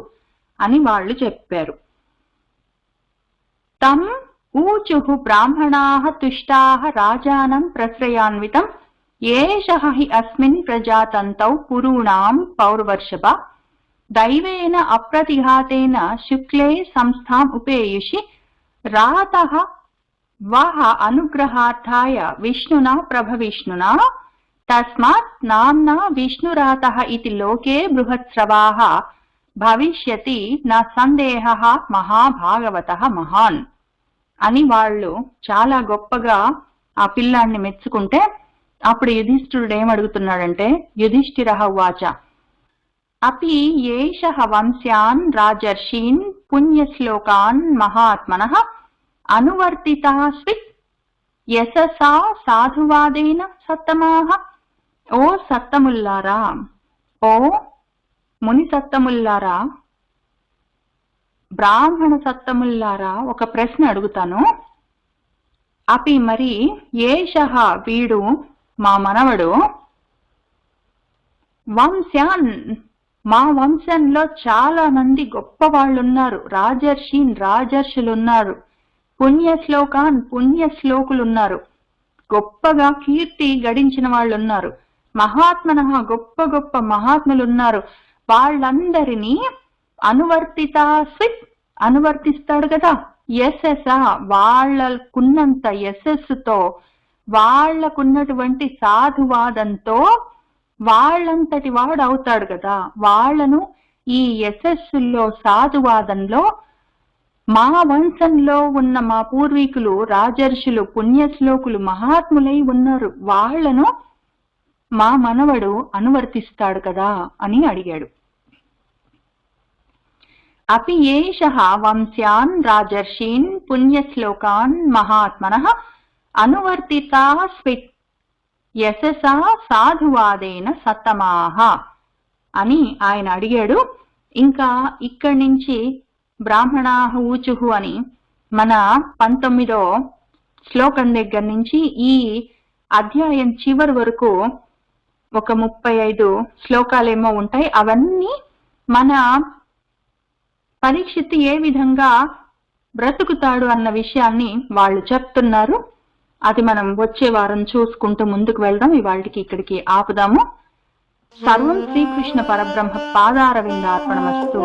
అని వాళ్ళు చెప్పారు. తం ఊచుః బ్రాహ్మణాః తుష్టాః రాజానం ప్రశ్రయాన్వితం ఏషః హి అస్మిన్ ప్రజాతంతౌ పురూణాం పౌర్వర్షభ దైవేన అప్రతిఘాతేన శుక్లే సంస్థాం ఉపేయుషి రాతః వః అనుగ్రహార్థాయ విష్ణునా ప్రభవిష్ణునా తస్మాత్ నామ్నా విష్ణురాతః ఇతి లోకే బృహత్స్రవాః భవిష్యతి న సందేహః మహాభాగవతః మహాన్ అని వాళ్ళు చాలా గొప్పగా ఆ పిల్లాన్ని మెచ్చుకుంటే అప్పుడు యుధిష్ఠిరుడు ఏమడుగుతున్నాడంటే, యుధిష్ఠిరః ఉవాచ అపి ఏషః వంశ్యాన్ రాజర్షీన్ పుణ్యశ్లోకాన్ మహాత్మనః అనువర్తితాస్విత్ యశసా సాధువాదేన సత్తమాః. ఓ సత్తముల్లారా, ఓ ముని సత్తముల్లారా, బ్రాహ్మణ సత్తముల్లారా, ఒక ప్రశ్న అడుగుతాను. అపి మరి ఏషః వీడు, మా మనవడు, వంశ్యాన్ మా వంశంలో చాలా మంది గొప్ప వాళ్ళున్నారు, రాజర్షీన్ రాజర్షులున్నారు, పుణ్యశ్లోకాన్ పుణ్యశ్లోకులున్నారు, గొప్పగా కీర్తి గడించిన వాళ్ళున్నారు, మహాత్మనః గొప్ప గొప్ప మహాత్ములున్నారు. వాళ్ళందరినీ అనువర్తితాస్విత్ అనువర్తిస్తాడు కదా, యశస వాళ్ళకున్నంత యశస్సుతో, వాళ్లకున్నటువంటి సాధువాదంతో వాళ్ళంతటి వాడు అవుతాడు కదా. వాళ్లను ఈ యశస్సుల్లో సాధువాదంలో మా వంశంలో ఉన్న మా పూర్వీకులు రాజర్షులు పుణ్యశ్లోకులు మహాత్ములై ఉన్నారు, వాళ్లను మా మనవడు అనువర్తిస్తాడు కదా అని అడిగాడు. అపి ఏషః వంశ్యాన్ రాజర్షీన్ పుణ్యశ్లోకాన్ మహాత్మనః అనువర్తితాస్విత్ యశసా సాధువాదేన సత్తమాః అని ఆయన అడిగాడు. ఇంకా ఇక్కడి నుంచి బ్రాహ్మణాః ఊచుః అని మన 19వ శ్లోకం దగ్గర నుంచి ఈ అధ్యాయం చివరి వరకు ఒక 35 శ్లోకాలేమో ఉంటాయి. అవన్నీ మన పరీక్షిత్ ఏ విధంగా బ్రతుకుతాడు అన్న విషయాన్ని వాళ్ళు చెప్తున్నారు. అది మనం వచ్చే వారం చూసుకుంటూ ముందుకు వెళ్దాం. ఇవాళకి ఇక్కడికి ఆపుదాము. సర్వం శ్రీకృష్ణ పరబ్రహ్మ పాదారవిందార్పణమస్తు.